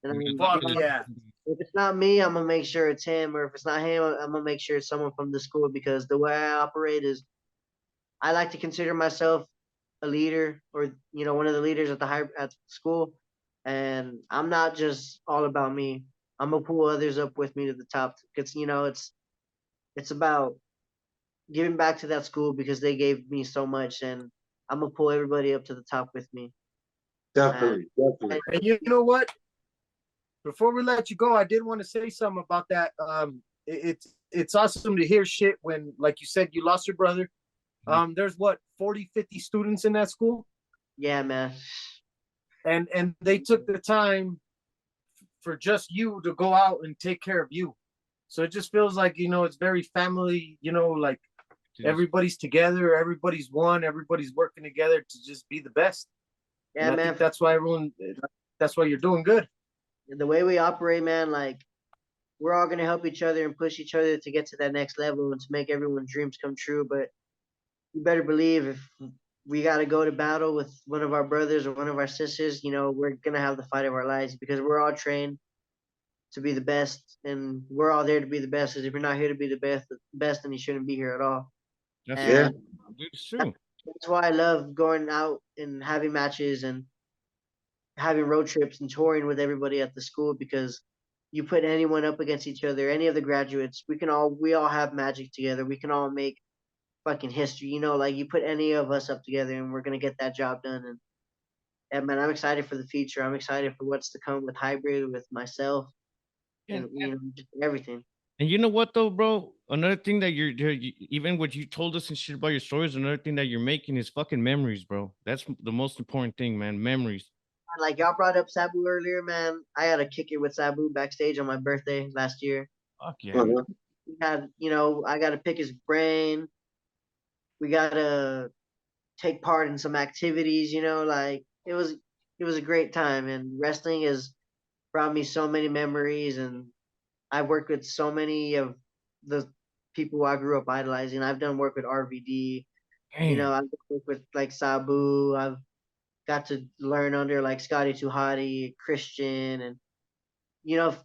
And I mean, Fuck yeah. if it's not me, I'm gonna make sure it's him, or if it's not him, I'm gonna make sure it's someone from the school, because the way I operate is I like to consider myself a leader, or one of the leaders at the school, and I'm not just all about me. I'm gonna pull others up with me to the top, because it's about giving back to that school, because they gave me so much, and I'm gonna pull everybody up to the top with me. Definitely. Definitely. And you know what? Before we let you go, I did want to say something about that. It's awesome to hear shit when, like you said, you lost your brother. There's 40, 50 students in that school. Yeah, man. And they took the time for just you to go out and take care of you. So it just feels like, it's very family, like everybody's together, everybody's one, everybody's working together to just be the best. Yeah, and I man. think that's why you're doing good. The way we operate, man, like, we're all gonna help each other and push each other to get to that next level and to make everyone's dreams come true. But you better believe, if we got to go to battle with one of our brothers or one of our sisters, we're gonna have the fight of our lives, because we're all trained to be the best, and we're all there to be the best. Because if you're not here to be the best, then you shouldn't be here at all. That's Yeah. It's true. That's why I love going out and having matches and having road trips and touring with everybody at the school, because you put anyone up against each other, any of the graduates, we all have magic together. We can all make fucking history. Like, you put any of us up together and we're gonna get that job done. And man, I'm excited for the future. I'm excited for what's to come with hybrid, with myself, and just everything. And you know what though, bro? Another thing that even what you told us and shit about your stories, another thing that you're making is fucking memories, bro. That's the most important thing, man. Memories. Like, y'all brought up Sabu earlier, man. I had a kick it with Sabu backstage on my birthday last year. Fuck yeah. We had, I got to pick his brain. We got to take part in some activities, like, it was a great time. And wrestling has brought me so many memories, and I've worked with so many of the people I grew up idolizing. I've done work with RVD. Damn. I've worked with like Sabu. I've got to learn under like Scotty Tuhati, Christian, and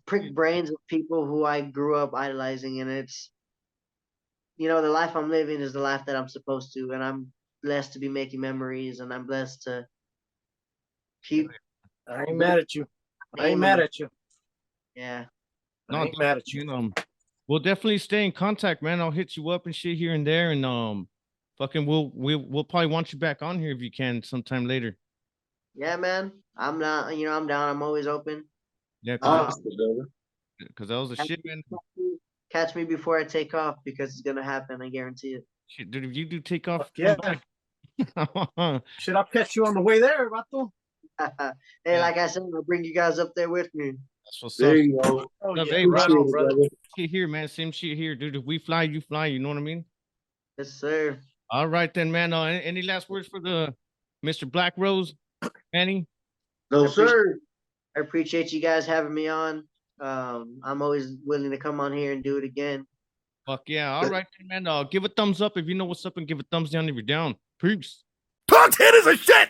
prick brains of people who I grew up idolizing. And it's the life I'm living is the life that I'm supposed to, and I'm blessed to be making memories, and I'm blessed to keep. I ain't mad at you. I ain't mad at you. Yeah. I ain't mad at you. We'll definitely stay in contact, man. I'll hit you up and shit here and there, and fucking we'll probably want you back on here if you can sometime later. Yeah, man. I'm not. I'm down. I'm always open. Yeah, Awesome, brother. because that was a shit, man. Catch me before I take off because it's gonna happen. I guarantee it. Shit, dude, if you do take off, Fuck yeah. come back. Shit, I'll catch you on the way there, vato. Hey, Yeah. like I said, I'll bring you guys up there with me. That's what's There up. you go. Oh, Hey, yeah, bro. right Appreciate on, it, brother. brother. Shit here, man. Same shit here, dude. If we fly, you fly. You know what I mean? Yes, sir. All right, then, man. Any last words for the Mr. Blackrose, Manny? No, sir. I appreciate you guys having me on. I'm always willing to come on here and do it again. Fuck yeah. All right, then, man. Give a thumbs up if you know what's up and give a thumbs down if you're down. Peace. Talk hitters are shit!